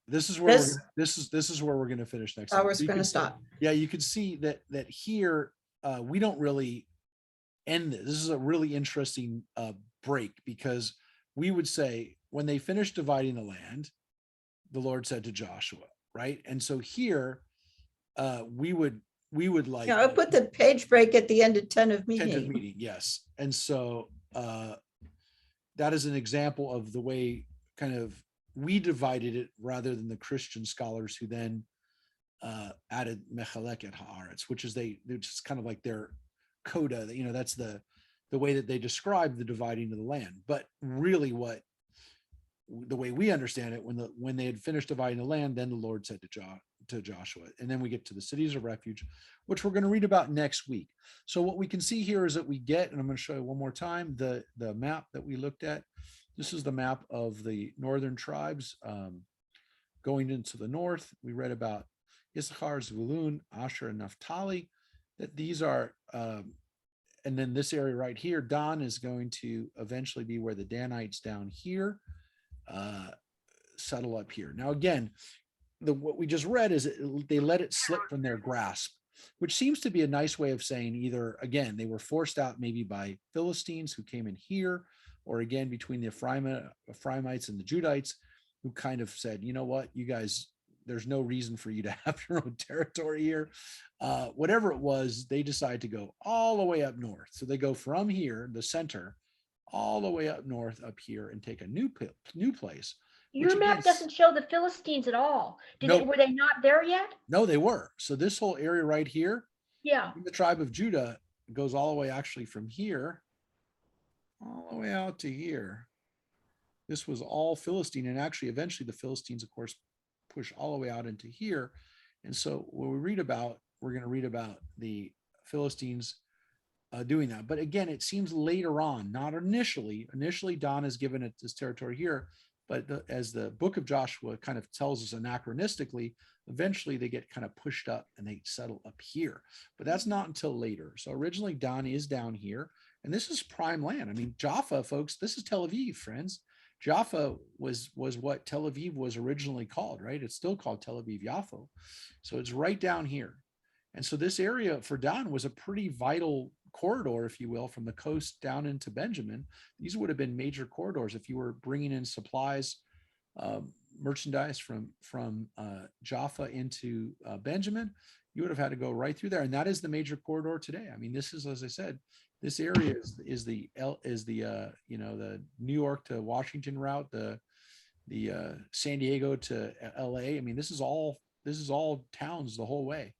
This is where This- this is where we're going to finish next. I time. was So you going to can- stop. Yeah, you can see that here we don't really end this. This is a really interesting break, because we would say when they finished dividing the land, the Lord said to Joshua, right? And so here we would like I put the page break at the end of 10 of tent of meeting. meeting, yes. And so that is an example of the way kind of we divided it, rather than the Christian scholars who then added Mechalek at Haaretz, which is they're just kind of like their coda, that's the way that they describe the dividing of the land. But really the way we understand it, when they had finished dividing the land, then the Lord said to Joshua, and then we get to the cities of refuge, which we're going to read about next week. So what we can see here is that we get, and I'm going to show you one more time, the map that we looked at. This is the map of the northern tribes going into the north. We read about Issachar, Zebulun, Asher, and Naphtali, that these are, and then this area right here, Dan is going to eventually be where the Danites down here. settle up here. Now, again, what we just read is they let it slip from their grasp, which seems to be a nice way of saying either, again, they were forced out maybe by Philistines who came in here, or again, between the Ephraimites and the Judites, who kind of said, you know what, you guys, there's no reason for you to have your own territory here. Whatever it was, they decided to go all the way up north. So they go from here, the center, all the way up north up here and take a new place. Your map doesn't show the Philistines at all. Were they not there yet? No, they were. So this whole area right here, yeah, the tribe of Judah goes all the way actually from here, all the way out to here. This was all Philistine. And actually, eventually the Philistines, of course, push all the way out into here. And so when we're going to read about the Philistines doing that. But again, it seems later on, not initially. Initially, Don is given it this territory here. But as the book of Joshua kind of tells us anachronistically, eventually they get kind of pushed up and they settle up here. But that's not until later. So originally Don is down here. And this is prime land. I mean, Jaffa, folks, this is Tel Aviv, friends. Jaffa was what Tel Aviv was originally called, right? It's still called Tel Aviv Yafo. So it's right down here. And so this area for Don was a pretty vital corridor, if you will, from the coast down into Benjamin. These would have been major corridors if you were bringing in supplies, merchandise from Jaffa into Benjamin. You would have had to go right through there, and that is the major corridor today. I mean, this is, as I said, this area is the the New York to Washington route, the San Diego to LA. I mean, this is all towns the whole way.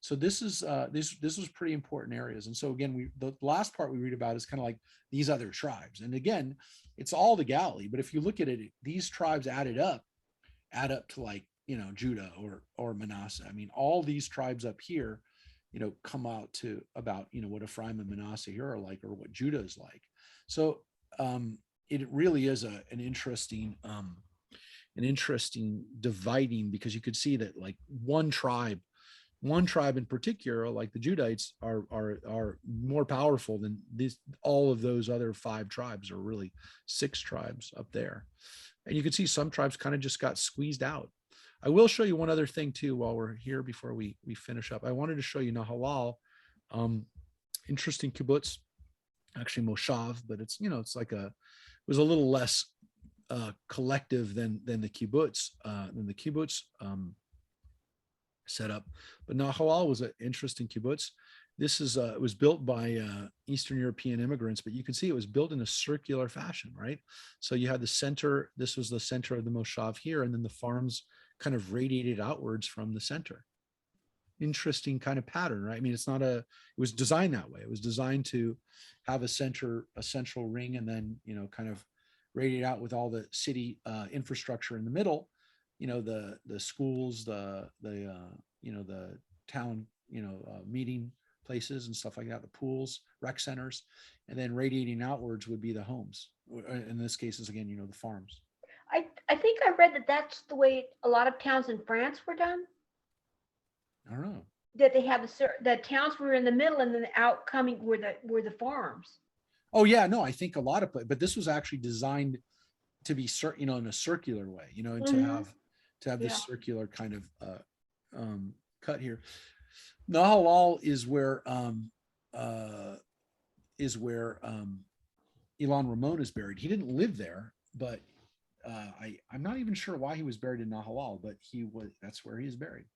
So this was pretty important areas. And so again, the last part we read about is kind of like these other tribes. And again, it's all the Galilee. But if you look at it, these tribes add up to like, Judah or Manasseh. I mean, all these tribes up here, come out to about, what Ephraim and Manasseh here are like, or what Judah is like. So it really is an interesting dividing, because you could see that like one tribe in particular, like the Judites, are more powerful than all of those other 5 tribes, or really 6 tribes up there. And you can see some tribes kind of just got squeezed out. I will show you one other thing too while we're here before we finish up. I wanted to show you Nahalal, interesting kibbutz, actually moshav, but it's it was a little less collective than the kibbutz setup. But Nahalal was an interesting kibbutz. This is it was built by Eastern European immigrants, but you can see it was built in a circular fashion, right? So you had the center. This was the center of the moshav here, and then the farms kind of radiated outwards from the center. Interesting kind of pattern, right? I mean, it was designed that way. It was designed to have a central ring, and then kind of radiate out with all the city infrastructure in the middle. The schools, the town, meeting places and stuff like that, the pools, rec centers, and then radiating outwards would be the homes. In this case, is again, the farms. I think I read that that's the way a lot of towns in France were done. I don't know. That they have the towns were in the middle, and then the outcoming were the farms. Oh yeah, no, I think a lot of, but this was actually designed to be in a circular way, and to have this circular kind of cut here. Nahalal is where Ilan Ramon is buried. He didn't live there, but I'm not even sure why he was buried in Nahalal, but that's where he is buried.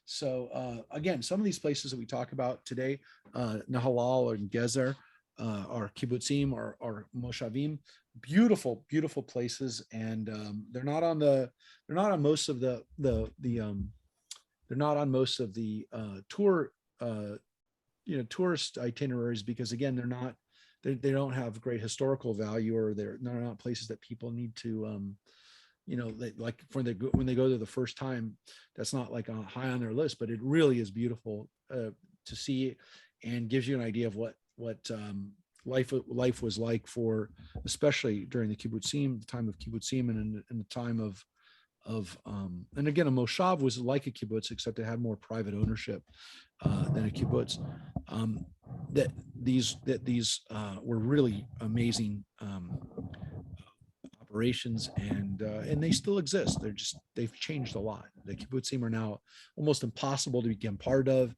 So again, some of these places that we talk about today, Nahalal and Gezzer, are kibbutzim or moshavim, beautiful places, and they're not on most of the tour tourist itineraries, because again, they don't have great historical value, or they're not places that people need to like when they go there the first time. That's not like high on their list, but it really is beautiful to see, and gives you an idea of what life was like for, especially during the kibbutzim, the time of kibbutzim, and in the time of and again, a moshav was like a kibbutz, except it had more private ownership than a kibbutz. That these were really amazing operations, and they still exist. They've changed a lot. The kibbutzim are now almost impossible to become part of.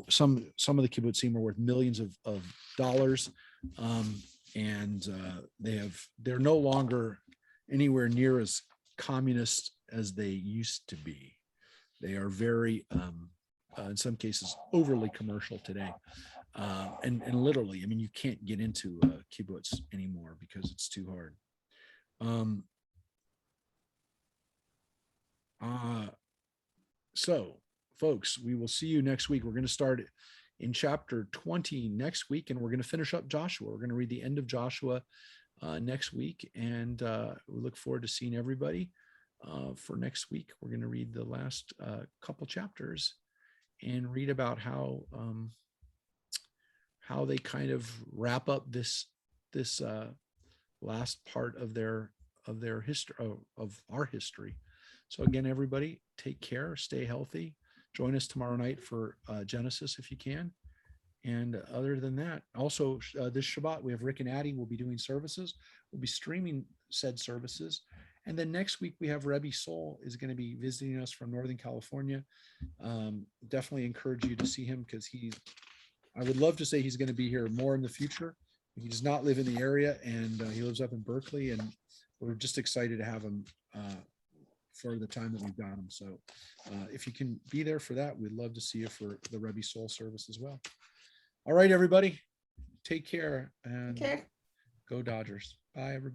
Some of the kibbutzim are worth millions of dollars, and they're no longer anywhere near as communist as they used to be. They are very, in some cases, overly commercial today. And literally, I mean, you can't get into a kibbutz anymore because it's too hard. So, folks, we will see you next week. We're going to start in chapter 20 next week, and we're going to finish up Joshua. We're going to read the end of Joshua next week, and we look forward to seeing everybody for next week. We're going to read the last couple chapters and read about how they kind of wrap up this last part of their history, of our history. So again, everybody, take care, stay healthy. Join us tomorrow night for Genesis if you can. And other than that, also this Shabbat, we have Rick and Addie will be doing services. We'll be streaming said services. And then next week, we have Rebbe Soul is going to be visiting us from Northern California. Definitely encourage you to see him, because I would love to say he's going to be here more in the future. He does not live in the area, and he lives up in Berkeley, and we're just excited to have him for the time that we've got him. So if you can be there for that, we'd love to see you for the Rebbe Soul service as well. All right, everybody, take care and go Dodgers. Bye, everybody.